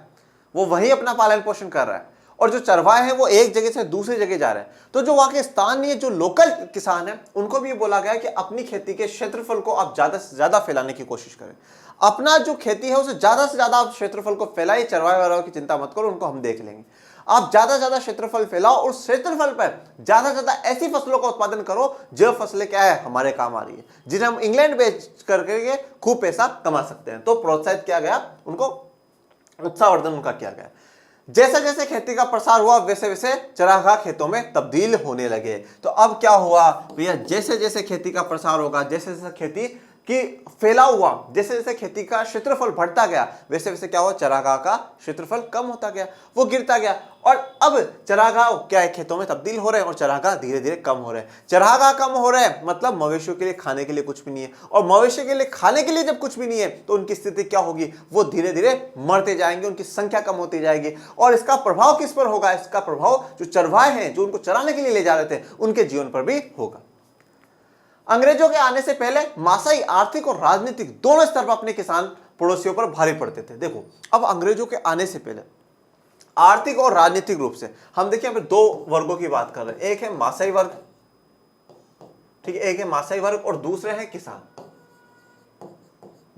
वो वही अपना पालन पोषण कर रहा है, और जो चरवाहे हैं वो एक जगह से दूसरी जगह जा रहे हैं। तो जो वहां के स्थानीय जो लोकल किसान है उनको भी बोला गया कि अपनी खेती के क्षेत्रफल को आप ज्यादा से ज्यादा फैलाने की कोशिश करें, अपना जो खेती है उसे ज्यादा से ज्यादा आप क्षेत्रफल को फैलाइए, चरवाहे वगैरह की चिंता मत करो, उनको हम देख लेंगे। आप ज्यादा से ज्यादा क्षेत्रफल फैलाओ और क्षेत्रफल पर ज्यादा से ज्यादा ऐसी फसलों का उत्पादन करो जो फसलें क्या है, हमारे काम आ रही है, जिन्हें हम इंग्लैंड बेच करके खूब पैसा कमा सकते हैं। तो प्रोत्साहित किया गया उनको, उत्साहवर्धन उनका किया गया। जैसे जैसे खेती का प्रसार हुआ वैसे वैसे चरागाह खेतों में तब्दील होने लगे। तो अब क्या हुआ भैया? जैसे जैसे खेती का प्रसार होगा, जैसे जैसे खेती कि फैलाव हुआ, जैसे जैसे खेती का क्षेत्रफल बढ़ता गया, वैसे वैसे क्या हुआ? चरागाह का क्षेत्रफल कम होता गया, वो गिरता गया, और अब चरागाह क्या है, खेतों में तब्दील हो रहे हैं और चरागाह धीरे धीरे कम हो रहे हैं। चरागाह कम हो रहे हैं मतलब मवेशियों के लिए खाने के लिए कुछ भी नहीं है, और मवेशियों के लिए खाने के लिए जब कुछ भी नहीं है तो उनकी स्थिति क्या होगी? वो धीरे धीरे मरते जाएंगे, उनकी संख्या कम होती जाएगी। और इसका प्रभाव किस पर होगा? इसका प्रभाव जो चरवाहे हैं, जो उनको चराने के लिए ले जा रहे थे, उनके जीवन पर भी होगा। अंग्रेजों के आने से पहले मासाई आर्थिक और राजनीतिक दोनों स्तर पर अपने किसान पड़ोसियों पर भारी पड़ते थे। देखो अब अंग्रेजों के आने से पहले आर्थिक और राजनीतिक रूप से हम देखिए यहाँ पे दो वर्गों की बात कर रहे हैं। एक है मासाई वर्ग, ठीक है, एक है मासाई वर्ग और दूसरे हैं किसान,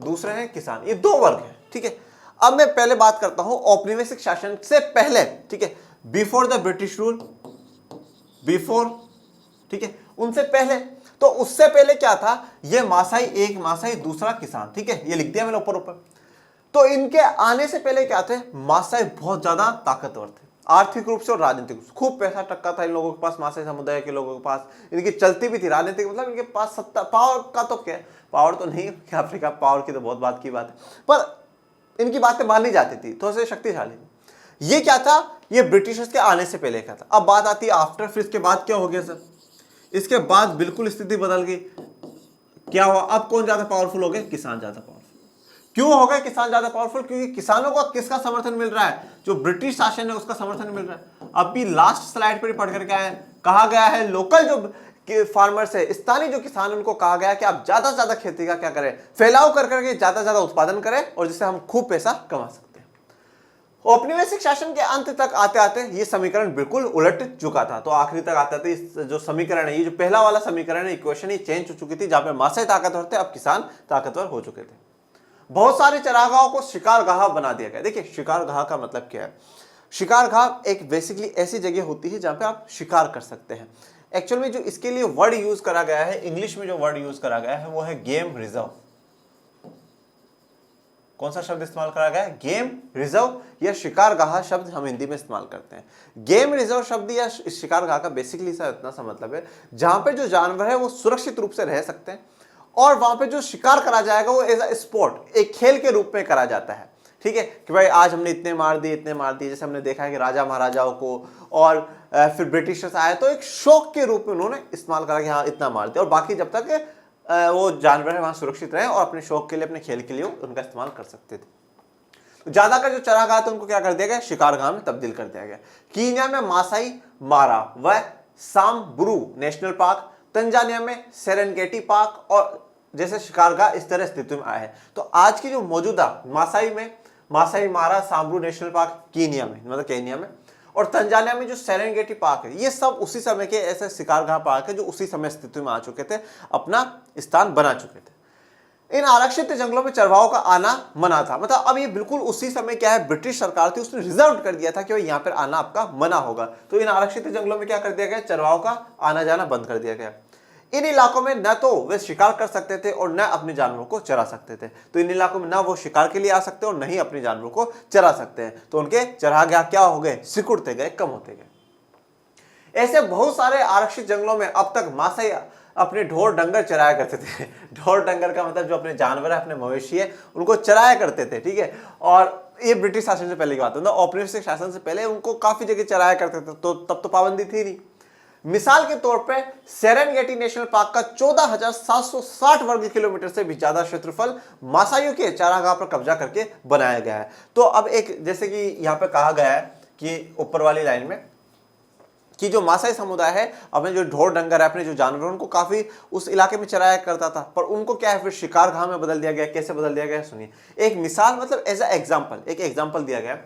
दूसरे हैं किसान, ये दो वर्ग हैं, ठीक है। अब मैं पहले बात करता हूं औपनिवेशिक शासन से पहले, ठीक है, before the British rule, before, ठीक है, उनसे पहले। तो उससे पहले क्या था? ये मासाई एक, मासाई दूसरा किसान, ठीक है, ये लिख दिया मैंने ऊपर ऊपर। तो इनके आने से पहले क्या थे? मासाई बहुत ज्यादा ताकतवर थे, आर्थिक रूप से और राजनीतिक रूप से खूब पैसा टक्का था इन लोगों के पास, मासाई समुदाय के लोगों के पास। इनकी चलती भी थी राजनीतिक, मतलब इनके पास सत्ता, पावर का तो क्या, पावर तो नहीं, अफ्रीका पावर की तो बहुत बात की बात है, पर इनकी बातें मानी जाती थी, थोड़े से शक्तिशाली। ये क्या था, ये ब्रिटिशर्स के आने से पहले क्या था। अब बात आती है आफ्टर, फिर इसके बाद क्या हो गया सर, इसके बाद बिल्कुल स्थिति बदल गई। क्या हुआ, अब कौन ज्यादा पावरफुल हो गए, किसान ज्यादा पावरफुल। क्यों हो गए किसान ज्यादा पावरफुल, क्योंकि किसानों को किसका समर्थन मिल रहा है, जो ब्रिटिश शासन है उसका समर्थन मिल रहा है। अब भी लास्ट स्लाइड पर पढ़ करके आए, कहा गया है लोकल जो फार्मर्स है, स्थानीय जो किसान, उनको कहा गया है कि आप ज्यादा से ज्यादा खेती का क्या करें, फैलाव कर करके ज्यादा से ज्यादा उत्पादन करें और जिससे हम खूब पैसा कमा सकते हैं। औपनिवेशिक शासन के अंत तक आते आते ये समीकरण बिल्कुल उलट चुका था। तो आखिरी तक आते आते इस जो समीकरण है, ये जो पहला वाला समीकरण है, इक्वेशन ही चेंज हो चुकी थी, जहां पे मासाई ताकतवर थे, अब किसान ताकतवर हो चुके थे। बहुत सारे चरागाहों को शिकारगाह बना दिया गया। देखिए शिकारगाह का मतलब क्या है, शिकारगाह एक बेसिकली ऐसी जगह होती है जहां पे आप शिकार कर सकते हैं। एक्चुअल में जो इसके लिए वर्ड यूज करा गया है, इंग्लिश में जो वर्ड यूज करा गया है वो है गेम रिजर्व। कौन सा शब्द इस्तेमाल करा गया है, गेम रिजर्व या शिकारगाह शब्द हम हिंदी में इस्तेमाल करते हैं। गेम रिजर्व शब्द या शिकारगाह का बेसिकली इतना सा मतलब है जहां पे जो जानवर है वो सुरक्षित रूप से रह सकते हैं और वहां पे जो शिकार करा जाएगा वो एज अ स्पोर्ट, एक खेल के रूप में करा जाता है। ठीक है कि भाई आज हमने इतने मार दिए इतने मार दिए, जैसे हमने देखा है कि राजा महाराजाओं को और फिर ब्रिटिशर्स आए तो एक शौक के रूप में उन्होंने इस्तेमाल करा कि हाँ इतना मार दिया, और बाकी जब तक वो जानवर है वहां सुरक्षित रहे और अपने शौक के लिए अपने खेल के लिए उनका इस्तेमाल कर सकते थे। तो ज्यादातर जो चरागाह थे उनको क्या कर दिया गया, शिकारगाह में तब्दील कर दिया गया। कीनिया में मासाई मारा व साम्ब्रू नेशनल पार्क, तंजानिया में सेरेंगेटी पार्क और जैसे शिकारगाह इस तरह स्थिति में आए हैं। तो आज की जो मौजूदा Maasai Mara साम्ब्रू national park Kenya में, मतलब केनिया में, और तंजानिया में जो सेरेंगेटी पार्क है, ये सब उसी समय के ऐसे शिकारगाह पार्क है जो उसी समय स्थिति में आ चुके थे, अपना स्थान बना चुके थे। इन आरक्षित जंगलों में चरवाहों का आना मना था। मतलब अब ये बिल्कुल उसी समय क्या है, ब्रिटिश सरकार थी उसने रिजर्व कर दिया था कि यहाँ पर आना आपका मना होगा। तो इन आरक्षित जंगलों में क्या कर दिया गया, चरवाहों का आना जाना बंद कर दिया गया। इन इलाकों में न तो वे शिकार कर सकते थे और न अपने जानवरों को चरा सकते थे। तो इन इलाकों में न वो शिकार के लिए आ सकते और न ही अपने जानवरों को चरा सकते हैं। तो उनके चरागाह क्या हो गए, सिकुड़ते गए, कम होते गए। ऐसे बहुत सारे आरक्षित जंगलों में अब तक मासाई अपने ढोर डंगर चराया करते थे। ढोर डंगर का मतलब जो अपने जानवर है, अपने मवेशी है, उनको चराया करते थे। ठीक है, और ये ब्रिटिश शासन से पहले की बात है, औपनिवेशिक शासन से पहले उनको काफी जगह चराया करते थे, तो तब तो पाबंदी थी नहीं। मिसाल के तौर पे सेरेंगेटी नेशनल पार्क का 14,760 वर्ग किलोमीटर से भी ज्यादा क्षेत्रफल मासाइयों के चारागाह पर कब्जा करके बनाया गया है। तो अब एक जैसे कि यहाँ पे कहा गया है कि ऊपर वाली लाइन में कि जो मासाई समुदाय है अपने जो ढोर डंगर है, अपने जो जानवर, उनको काफी उस इलाके में चराया करता था, पर उनको क्या है फिर शिकारगाह में बदल दिया गया। कैसे बदल दिया गया सुनिए, एक मिसाल, मतलब एज अ एग्जाम्पल, एक एग्जाम्पल दिया गया।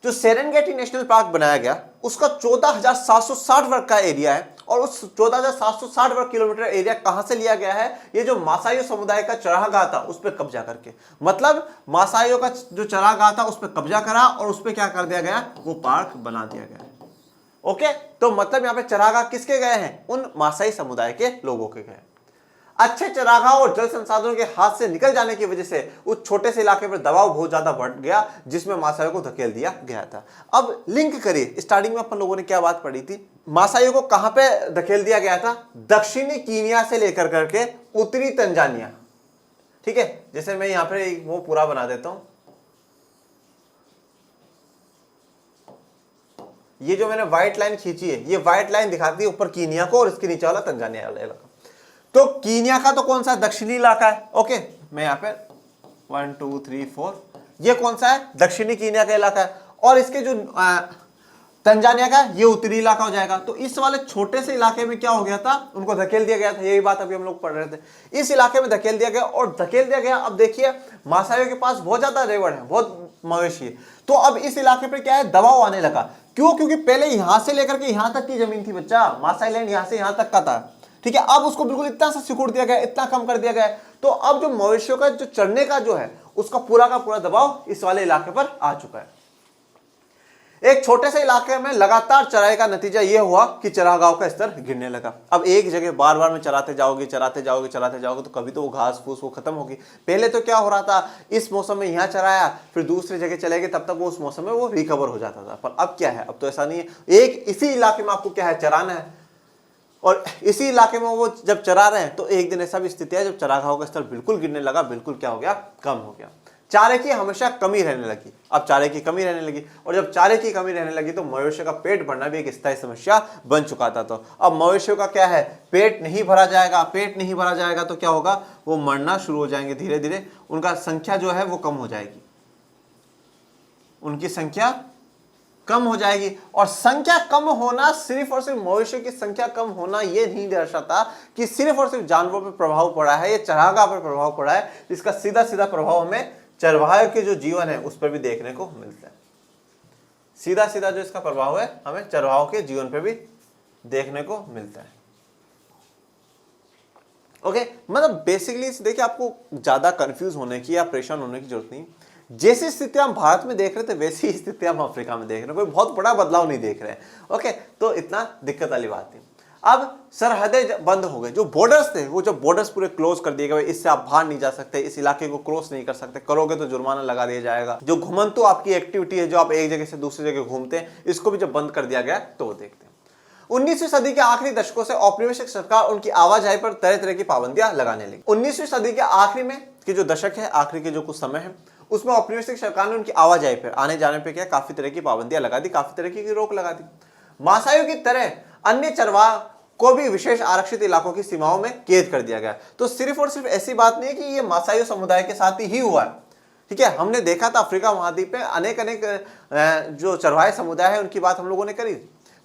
जो सेरेंगेटी नेशनल पार्क बनाया गया उसका 14,760 वर्ग का एरिया है, और उस 14,760 वर्ग किलोमीटर एरिया कहां से लिया गया है, ये जो मासाई समुदाय का चरागाह था उस पर कब्जा करके। मतलब मासाइयों का जो चरागाह था उस पर कब्जा करा और उस पर क्या कर दिया गया, वो पार्क बना दिया गया। ओके, तो मतलब यहां पे चरागाह किसके गए हैं, उन मासाई समुदाय के लोगों के गए। अच्छे चरागाह और जल संसाधनों के हाथ से निकल जाने की वजह से उस छोटे से इलाके पर दबाव बहुत ज्यादा बढ़ गया, जिसमें मासाइयों को धकेल दिया गया था। अब लिंक करिए, स्टार्टिंग में अपन लोगों ने क्या बात पढ़ी थी, मासाइयों को कहां पे धकेल दिया गया था, दक्षिणी कीनिया से लेकर करके उत्तरी तंजानिया। ठीक है, जैसे मैं यहां पे वो पूरा बना देता हूं, ये जो मैंने व्हाइट लाइन खींची है, ये व्हाइट लाइन दिखाती है ऊपर कीनिया को और इसके नीचे वाला तंजानिया वाला इलाका। तो कीनिया का तो कौन सा, दक्षिणी इलाका है। ओके, मैं यहाँ पे 1 2 3 4, ये कौन सा है, दक्षिणी कीनिया का इलाका है, और इसके जो तंजानिया का ये उत्तरी इलाका हो जाएगा। तो इस वाले छोटे से इलाके में क्या हो गया था, उनको धकेल दिया गया था। यही बात अभी हम लोग पढ़ रहे थे, इस इलाके में धकेल दिया गया और धकेल दिया गया। अब देखिए मासाइयों के पास बहुत ज्यादा रेवड़ है, बहुत मवेशी है, तो अब इस इलाके पर क्या है, दबाव आने लगा। क्यों, क्योंकि पहले यहां से लेकर के यहां तक की जमीन थी बच्चा, मासाई लैंड यहां से यहां तक का था। ठीक है, अब उसको बिल्कुल इतना सा सिकुड़ दिया गया, इतना कम कर दिया गया। तो अब जो मवेशियों का जो चढ़ने का जो है उसका पूरा का पूरा दबाव इस वाले इलाके पर आ चुका है। एक छोटे से इलाके में लगातार चराई का नतीजा यह हुआ कि चरागाहों का स्तर गिरने लगा। अब एक जगह बार बार में चराते जाओगे तो कभी तो वो घास फूस वो खत्म होगी। पहले तो क्या हो रहा था, इस मौसम में यहाँ चराया, फिर दूसरी जगह चले गए, तब तक वो उस मौसम में वो रिकवर हो जाता था। पर अब क्या है, अब तो ऐसा नहीं है, एक इसी इलाके में आपको क्या है, चराना है, और इसी इलाके में वो जब चरा रहे हैं तो एक दिन ऐसा भी स्थिति है जब चरागाहों का स्तर बिल्कुल गिरने लगा, बिल्कुल क्या हो गया, कम हो गया। चारे की हमेशा कमी रहने लगी। अब चारे की कमी रहने लगी, और जब चारे की कमी रहने लगी तो मवेशियों का पेट भरना भी एक स्थायी समस्या बन चुका था। तो अब मवेशियों का क्या है, पेट नहीं भरा जाएगा, पेट नहीं भरा जाएगा तो क्या होगा, वो मरना शुरू हो जाएंगे धीरे धीरे, उनका संख्या जो है वो कम हो जाएगी, उनकी संख्या कम हो जाएगी। और संख्या कम होना सिर्फ और सिर्फ मवेशियों की संख्या कम होना ये नहीं दर्शाता कि सिर्फ और सिर्फ जानवरों पर प्रभाव पड़ा है या चरागाह पर प्रभाव पड़ा है। इसका सीधा सीधा प्रभाव हमें चरवाहे के जो जीवन है उस पर भी देखने को मिलता है। सीधा सीधा जो इसका प्रभाव है हमें चरवाहों के जीवन पर भी देखने को मिलता है। ओके, मतलब बेसिकली देखिए, आपको ज्यादा कंफ्यूज होने की या परेशान होने की जरूरत नहीं। जैसी स्थिति हम भारत में देख रहे थे वैसी स्थिति हम अफ्रीका में देख रहे हैं, कोई बहुत बड़ा बदलाव नहीं देख रहे हैं। ओके, तो इतना दिक्कत वाली बात है। अब सरहदें बंद हो गई, जो बॉर्डर्स थे वो जब बॉर्डर्स पूरे क्लोज कर दिए गए, इससे आप बाहर नहीं जा सकते, इस इलाके को क्रॉस नहीं कर सकते, करोगे तो जुर्माना लगा दिया जाएगा। जो घुमंतु आपकी एक्टिविटी है, जो आप एक जगह से दूसरी जगह घूमते हैं, इसको भी जब बंद कर दिया गया तो वो देखते हैं। 19वीं सदी के आखिरी दशकों से औपनिवेशिक सरकार उनकी आवाजाही पर तरह तरह की पाबंदियां लगाने लगी। 19वीं सदी के आखिरी में के जो दशक है, आखिरी के जो कुछ समय है, उसमें औपनिवेशिक सरकार ने उनकी आवाजाही पर, आने जाने पर क्या काफी तरह की पाबंदियां लगा दी, काफी तरह की रोक लगा दी। मासाइयों की तरह अन्य चरवाह को भी विशेष आरक्षित इलाकों की सीमाओं में कैद कर दिया गया। तो सिर्फ और सिर्फ ऐसी बात नहीं है कि ये मासाई समुदाय के साथ ही हुआ है, ठीक है। हमने देखा था अफ्रीका महाद्वीप में अनेक अनेक जो चरवाहे समुदाय है उनकी बात हम लोगों ने करी,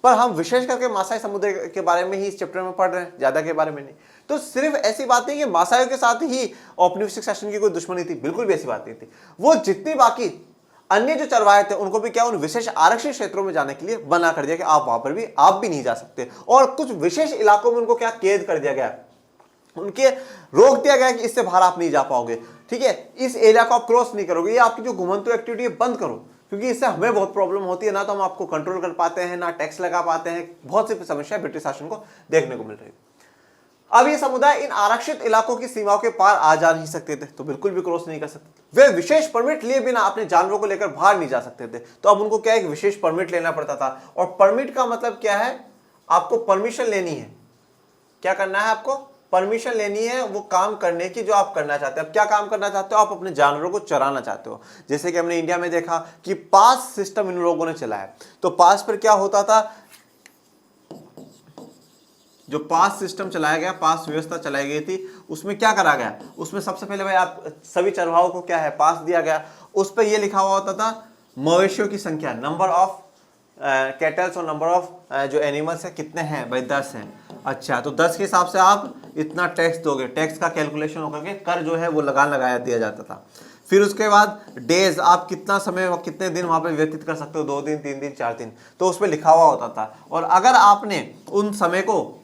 पर हम विशेष करके मासाई समुदाय के बारे में ही इस चैप्टर में पढ़ रहे हैं, ज्यादा के बारे में नहीं। तो सिर्फ ऐसी बात नहीं कि मासाइयों के साथ ही औपनिवेशिक शासन की कोई दुश्मनी थी, बिल्कुल भी ऐसी बात नहीं थी। वो जितनी बाकी अन्य जो चरवाहे थे उनको भी क्या उन विशेष आरक्षित क्षेत्रों में जाने के लिए मना कर दिया कि आप वहां पर भी आप भी नहीं जा सकते, और कुछ विशेष इलाकों में उनको क्या कैद कर दिया गया, उनके रोक दिया गया कि इससे बाहर आप नहीं जा पाओगे, ठीक है। इस एरिया को आप क्रॉस नहीं करोगे, ये आपकी जो घुमंतु एक्टिविटी है बंद करो, क्योंकि इससे हमें बहुत प्रॉब्लम होती है, ना तो हम आपको कंट्रोल कर पाते हैं, ना टैक्स लगा पाते हैं, बहुत सी समस्या ब्रिटिश शासन को देखने को मिल रही है। अब ये समुदाय इन आरक्षित इलाकों की सीमाओं के पार आ जा नहीं सकते थे, तो बिल्कुल भी क्रॉस नहीं कर सकते थे। वे विशेष परमिट लिए बिना अपने जानवरों को लेकर बाहर नहीं जा सकते थे, तो अब उनको क्या एक विशेष परमिट लेना पड़ता था। और परमिट का मतलब क्या है, आपको परमिशन लेनी है। क्या करना है, आपको परमिशन लेनी है वो काम करने की जो आप करना चाहते हो। अब क्या काम करना चाहते हो, आप अपने जानवरों को चराना चाहते हो। जैसे कि हमने इंडिया में देखा कि पास सिस्टम इन लोगों ने चलाया, तो पास पर क्या होता था, जो पास सिस्टम चलाया गया, पास व्यवस्था चलाई गई थी, उसमें क्या करा गया, उसमें सबसे पहले भाई आप सभी चरवाहों को क्या है पास दिया गया। उस पर यह लिखा हुआ होता था मवेशियों की संख्या, नंबर ऑफ कैटल्स और नंबर ऑफ जो एनिमल्स है कितने हैं, भाई 10 हैं। अच्छा, तो 10 के हिसाब से आप इतना टैक्स दोगे, टैक्स का कैलकुलेशन होकर के कर जो है वो लगाया दिया जाता था। फिर उसके बाद डेज, आप कितना समय कितने दिन वहां पर व्यतीत कर सकते हो, 2 दिन 3 दिन 4 दिन, तो उसमें लिखा हुआ होता था। और अगर आपने उन समय को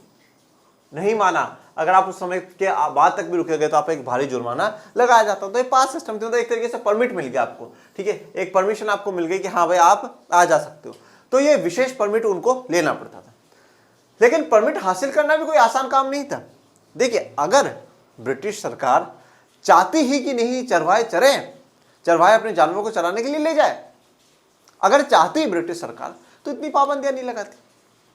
नहीं माना, अगर आप उस समय के बाद तक भी रुके गए तो आप एक भारी जुर्माना लगाया जाता। तो ये पास सिस्टम थी, तो एक तरीके से परमिट मिल गया आपको, ठीक है, एक परमिशन आपको मिल गई कि हाँ भाई आप आ जा सकते हो। तो ये विशेष परमिट उनको लेना पड़ता था, लेकिन परमिट हासिल करना भी कोई आसान काम नहीं था। देखिए, अगर ब्रिटिश सरकार चाहती ही कि नहीं चरवाहे चरे, चरवाहे अपने जानवरों को चराने के लिए ले जाए, अगर चाहती ब्रिटिश सरकार तो इतनी पाबंदियां नहीं लगाती।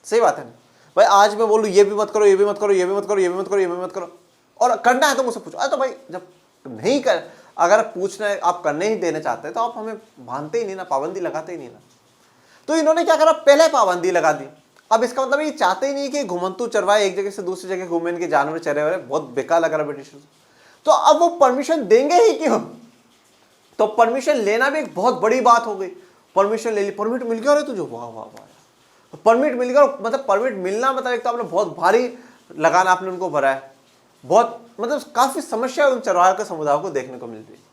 सही बात है ना भाई, आज मैं बोलूं ये भी मत करो, ये भी मत करो, ये भी मत करो, ये भी मत करो, ये भी मत करो, और करना है तो मुझसे पूछो। तो भाई जब नहीं कर, अगर पूछना है, आप करने ही देना चाहते हैं तो आप हमें मानते ही नहीं ना, पाबंदी लगाते ही नहीं ना। तो इन्होंने क्या करा, पहले पाबंदी लगा दी। अब इसका मतलब ये चाहते ही नहीं कि घुमंतु चरवाहे एक जगह से दूसरी जगह घूमे, इनके जानवर चरे हुए, बहुत बेकार लग रहा ब्रिटिशर्स। तो अब वो परमिशन देंगे ही क्यों, तो परमिशन लेना भी एक बहुत बड़ी बात हो गई। परमिशन ले ली, परमिट मिल गया, तुझे वाह वाह वाह, परमिट मिल गया। मतलब परमिट मिलना मतलब एक तो आपने बहुत भारी लगान आपने उनको भरा है, बहुत मतलब काफी समस्या उन चरवाहे के समुदाय को देखने को मिल रही है।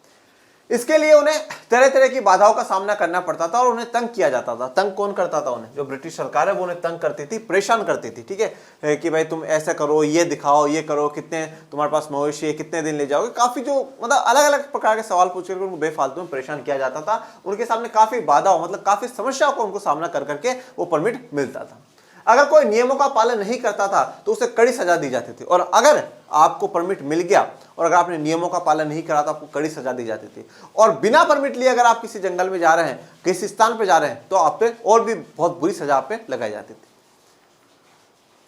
इसके लिए उन्हें तरह तरह की बाधाओं का सामना करना पड़ता था और उन्हें तंग किया जाता था। तंग कौन करता था उन्हें, जो ब्रिटिश सरकार है वो उन्हें तंग करती थी, परेशान करती थी, ठीक है, कि भाई तुम ऐसा करो, ये दिखाओ, ये करो, कितने तुम्हारे पास मवेशी है, कितने दिन ले जाओगे, काफी जो मतलब अलग अलग प्रकार के सवाल पूछ करके उनको बेफालतू में परेशान किया जाता था। उनके सामने काफी बाधाओं मतलब काफी समस्याओं को उनको सामना कर करके वो परमिट मिलता था। अगर कोई नियमों का पालन नहीं करता था तो उसे कड़ी सजा दी जाती थी, और अगर आपको परमिट मिल गया और अगर आपने नियमों का पालन नहीं करा तो आपको कड़ी सजा दी जाती थी। और बिना परमिट लिए अगर आप किसी जंगल में जा रहे हैं, किसी स्थान पे जा रहे हैं, तो आप पे और भी बहुत बुरी सजा आप पे लगाई जाती थी।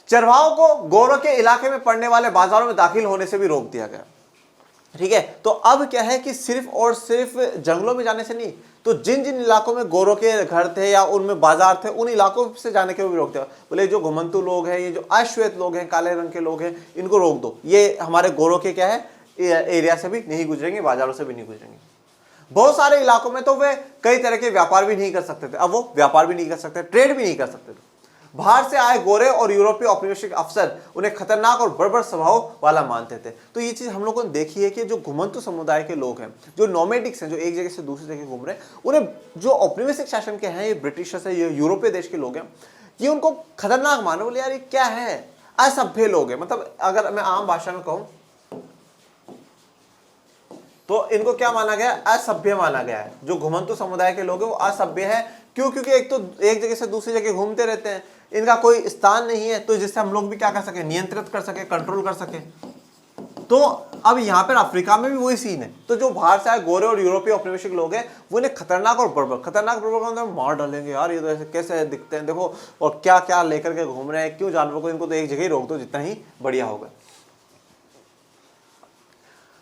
चरवाहों को गौरों के इलाके में पड़ने वाले बाजारों में दाखिल होने से भी रोक दिया गया। ठीक है। तो अब क्या है कि सिर्फ और सिर्फ जंगलों में जाने से नहीं, तो जिन जिन इलाकों में गोरों के घर थे या उनमें बाजार थे, उन इलाकों से जाने के भी रोकते हैं। बोले जो घुमंतु लोग हैं, ये जो अश्वेत लोग हैं, काले रंग के लोग हैं, इनको रोक दो, ये हमारे गोरों के क्या है एरिया से भी नहीं गुजरेंगे, बाजारों से भी नहीं गुजरेंगे। बहुत सारे इलाकों में तो वे कई तरह के व्यापार भी नहीं कर सकते थे, अब वो व्यापार भी नहीं कर सकते, ट्रेड भी नहीं कर सकते थे। बाहर से आए गोरे और यूरोपीय औपनिवेशिक अफसर उन्हें खतरनाक और बर्बर स्वभाव वाला मानते थे। तो ये चीज हम लोगों ने देखी है कि जो घुमंतु समुदाय के लोग हैं, जो नोमैडिक्स हैं, जो एक जगह से दूसरी जगह घूम रहे हैं, उन्हें जो औपनिवेशिक शासन के हैं, ये ब्रिटिशर्स है, ये यूरोपीय देश के लोग हैं, ये उनको खतरनाक मानो। बोले यार ये क्या है, असभ्य लोग हैं। मतलब अगर मैं आम भाषा में कहूं तो इनको क्या माना गया, असभ्य माना गया है। जो घुमंतु समुदाय के लोग हैं वो असभ्य है। क्यों? क्योंकि एक तो एक जगह से दूसरी जगह घूमते रहते हैं, इनका कोई स्थान नहीं है, तो जिससे हम लोग भी क्या कर सके, नियंत्रित कर सके, कंट्रोल कर सके। तो अब यहाँ पर अफ्रीका में भी वही सीन है। तो जो बाहर से आए गोरे और यूरोपीय औपनिवेशिक लोग हैं, वो इन्हें खतरनाक और बर्बर, खतरनाक बर्बर मार डालेंगे। यार ये तो ऐसे कैसे दिखते हैं, देखो, और क्या क्या लेकर के घूम रहे हैं, क्यों जानवरों को, इनको तो एक जगह ही रोक दो, जितना ही बढ़िया होगा।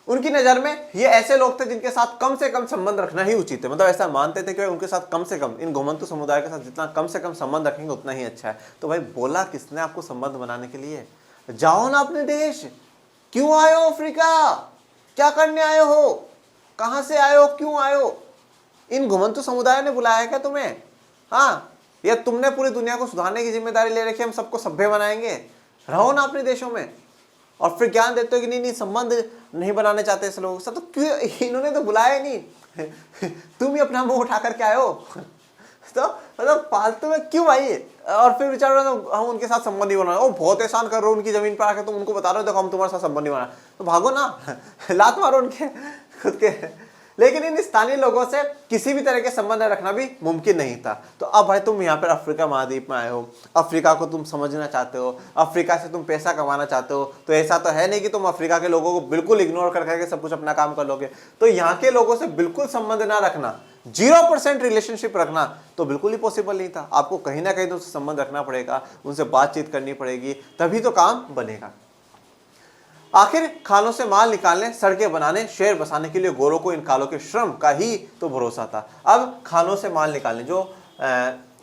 उनकी नजर में ये ऐसे लोग थे जिनके साथ कम से कम संबंध रखना ही उचित है। मतलब ऐसा मानते थे कि उनके साथ कम से कम, इन घुमंतु समुदाय के साथ जितना कम से कम संबंध रखेंगे उतना ही अच्छा है। तो भाई बोला किसने आपको संबंध बनाने के लिए? जाओ ना अपने देश। क्यों आए हो अफ्रीका? क्या करने आए हो? कहां से आए हो? क्यों आए हो? इन घुमंतु समुदाय ने बुलाया क्या तुम्हें? हाँ, या तुमने पूरी दुनिया को सुधारने की जिम्मेदारी ले रखी, हम सबको सभ्य बनाएंगे? रहो ना अपने देशों में। और फिर ज्ञान देते हो कि नहीं नहीं संबंध नहीं बनाने चाहते इस लोगों के साथ। तो क्यों, इन्होंने तो बुलाया नहीं, तुम ही अपना मुंह उठा करके आए हो। तो मतलब फालतू में क्यों भाई? और फिर विचार हम उनके साथ संबंध नहीं बना, वो बहुत एहसान कर रहे हो उनकी जमीन पर आके, तुम उनको बता रहे हो देखो हम तुम्हारे साथ संबंध नहीं बना, तो भागो ना, लात मारो उनके खुद के। लेकिन इन स्थानीय लोगों से किसी भी तरह के संबंध रखना भी मुमकिन नहीं था। तो अब भाई तुम यहाँ पर अफ्रीका महाद्वीप में आए हो, अफ्रीका को तुम समझना चाहते हो, अफ्रीका से तुम पैसा कमाना चाहते हो, तो ऐसा तो है नहीं कि तुम अफ्रीका के लोगों को बिल्कुल इग्नोर कर करके सब कुछ अपना काम कर लोगे। तो यहाँ के लोगों से बिल्कुल संबंध ना रखना, 0% रिलेशनशिप रखना तो बिल्कुल ही पॉसिबल नहीं था। आपको कहीं ना कहीं तो उनसे संबंध रखना पड़ेगा, उनसे बातचीत करनी पड़ेगी, तभी तो काम बनेगा। आखिर खानों से माल निकालने, सड़कें बनाने, शहर बसाने के लिए गोरों को इन कालों के श्रम का ही तो भरोसा था। अब खानों से माल निकालने, जो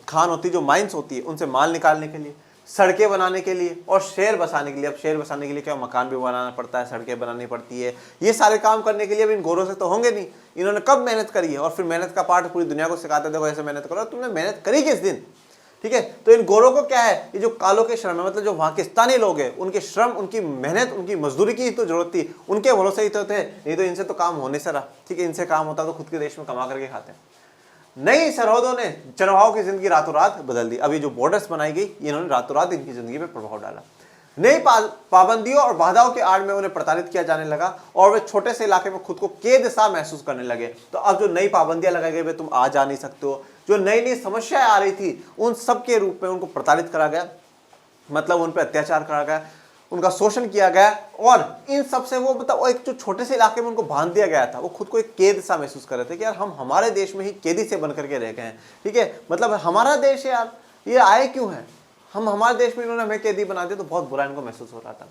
खान होती, जो माइंस होती है, उनसे माल निकालने के लिए, सड़कें बनाने के लिए और शहर बसाने के लिए। अब शहर बसाने के लिए क्या, मकान भी बनाना पड़ता है, सड़कें बनानी पड़ती है, ये सारे काम करने के लिए अब इन गोरों से तो होंगे नहीं। इन्होंने कब मेहनत करी है? और फिर मेहनत का पाठ पूरी दुनिया को सिखाते, देखो ऐसे मेहनत करो। तुमने मेहनत करी किस दिन? ठीक है। तो इन गोरों को क्या है, ये जो कालों के श्रम है, मतलब जो वहां के स्थानीय लोग हैं, उनके श्रम, उनकी मेहनत, उनकी मजदूरी की तो जरूरत थी, उनके भरोसे ही तो थे, नहीं तो इनसे तो काम होने से रहा। ठीक है, इनसे काम होता तो खुद के देश में कमा करके खाते। नई सरहदों ने चरवाहों की जिंदगी रातों रात बदल दी। अब ये जो बॉर्डर्स बनाई गई, इन्होंने रातों रात इनकी जिंदगी पे प्रभाव डाला। नई पाबंदियों और बाधाओं के आड़ में उन्हें प्रताड़ित किया जाने लगा और वे छोटे से इलाके में खुद को कैद सा महसूस करने लगे। तो अब जो नई पाबंदियां लगाई गई, तुम आ जा नहीं सकते हो, जो नई नई समस्याएं आ रही थी, उन सब के रूप में उनको प्रताड़ित करा गया, मतलब उन पर अत्याचार करा गया, उनका शोषण किया गया। और इन सब से वो मतलब एक जो छोटे से इलाके में उनको बांध दिया गया था, वो खुद को एक कैद सा महसूस कर रहे थे कि यार हम हमारे देश में ही कैदी से बन करके रह गए हैं। ठीक है, मतलब हमारा देश है यार, ये आए क्यों हैं, हम हमारे देश में इन्होंने हमें कैदी बना दिया। तो बहुत बुरा इनको महसूस हो रहा था।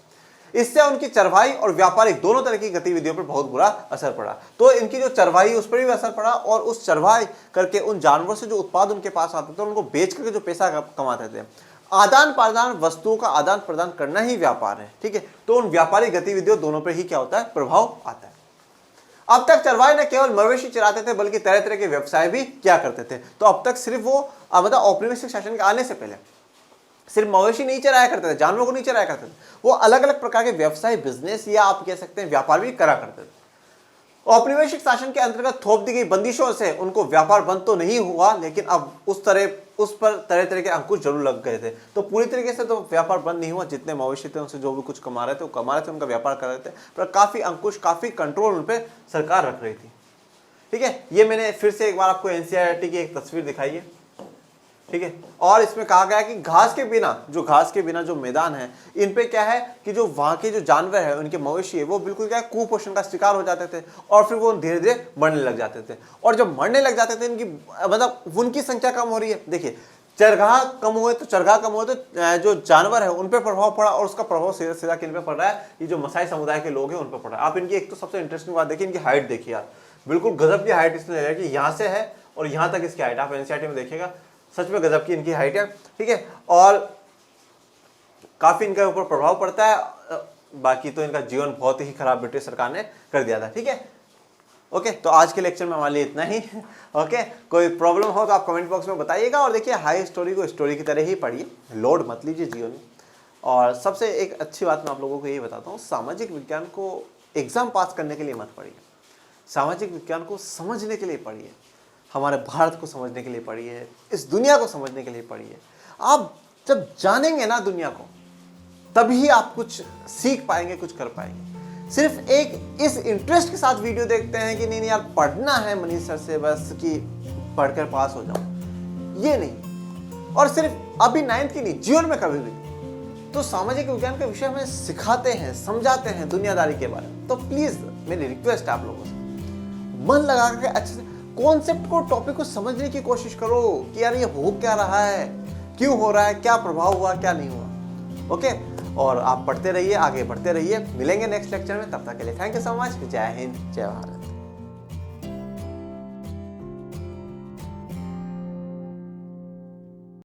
इससे उनकी चरवाही और व्यापारिक दोनों तरह की गतिविधियों पर बहुत बुरा असर पड़ा। तो इनकी जो चरवाही, उस पर भी असर पड़ा, और उस चरवाही करके उन जानवरों से जो उत्पाद उनके पास आते थे, उनको बेच करके जो पैसा कमाते थे। आदान प्रदान, वस्तुओं का आदान प्रदान करना ही व्यापार है। ठीक है, तो उन व्यापारिक गतिविधियों दोनों पर ही क्या होता है, प्रभाव आता है। अब तक चरवाहे न केवल मवेशी चराते थे, बल्कि तरह तरह के व्यवसाय भी क्या करते थे। तो अब तक सिर्फ वो मतलब औपनिवेशिक शासन के आने से पहले सिर्फ मवेशी नहीं चराया करते थे, जानवरों को नहीं चराया करते थे, वो अलग अलग प्रकार के व्यवसाय, बिजनेस या आप कह सकते हैं व्यापार भी करा करते थे। औपनिवेशिक शासन के अंतर्गत थोप दी गई बंदिशों से उनको व्यापार बंद तो नहीं हुआ, लेकिन अब उस पर तरह तरह के अंकुश जरूर लग गए थे। तो पूरी तरीके से तो व्यापार बंद नहीं हुआ, जितने मवेशी थे उनसे जो भी कुछ कमा रहे थे वो कमा रहे थे, उनका व्यापार कर रहे थे, पर काफी अंकुश, काफी कंट्रोल उन पर सरकार रख रही थी। ठीक है, ये मैंने फिर से एक बार आपको एनसीईआरटी की एक तस्वीर दिखाई है। ठीक है, और इसमें कहा गया कि घास के बिना जो मैदान है, इन पे क्या है कि जो वहां के जो जानवर है, उनके मवेशी है, वो बिल्कुल क्या है, कुपोषण का शिकार हो जाते थे और फिर वो धीरे धीरे मरने लग जाते थे। और जब मरने लग जाते थे, इनकी मतलब उनकी संख्या कम हो रही है। देखिए, चरगाह कम हुए तो जो जानवर है उन पे प्रभाव पड़ा, और उसका प्रभाव सीधा सीधा किन पे पड़ रहा है, ये जो मसाई समुदाय के लोग हैं उन पे पड़ रहा है। आप इनकी एक तो सबसे इंटरेस्टिंग बात देखिए, इनकी हाइट देखिए यार, बिल्कुल गजब की हाइट इसमें है कि यहाँ से है और यहाँ तक इसकी हाइट, आप एनसीईआरटी में देखिएगा, सच में गजब की इनकी हाइट है, ठीक है। और काफी इनके ऊपर प्रभाव पड़ता है, बाकी तो इनका जीवन बहुत ही खराब ब्रिटिश सरकार ने कर दिया था, ठीक है। ओके, तो आज के लेक्चर में हमारे लिए इतना ही। ओके, कोई प्रॉब्लम हो तो आप कमेंट बॉक्स में बताइएगा, और देखिए हाई स्टोरी को स्टोरी की तरह ही पढ़िए, लोड मत लीजिए जीवन में। और सबसे एक अच्छी बात मैं आप लोगों को यही बताता हूँ, सामाजिक विज्ञान को एग्जाम पास करने के लिए मत पढ़िए, सामाजिक विज्ञान को समझने के लिए पढ़िए, हमारे भारत को समझने के लिए पढ़िए, इस दुनिया को समझने के लिए पढ़िए। आप जब जानेंगे ना दुनिया को, तभी आप कुछ सीख पाएंगे, कुछ कर पाएंगे। सिर्फ एक इस इंटरेस्ट के साथ वीडियो देखते हैं कि नहीं यार पढ़ना है मनीष सर से बस कि पढ़कर पास हो जाऊं, ये नहीं। और सिर्फ अभी 9th की नहीं, जीवन में कभी भी तो सामाजिक विज्ञान के विषय में सिखाते हैं, समझाते हैं दुनियादारी के बारे में। तो प्लीज मेरी रिक्वेस्ट है आप लोगों से, मन लगा के अच्छे से कॉन्सेप्ट को, टॉपिक को समझने की कोशिश करो कि यार ये हो क्या रहा है, क्यों हो रहा है, क्या प्रभाव हुआ, क्या नहीं हुआ। ओके, और आप पढ़ते रहिए, आगे बढ़ते रहिए। मिलेंगे नेक्स्ट लेक्चर में, तब तक के लिए थैंक यू सो मच। जय हिंद, जय भारत।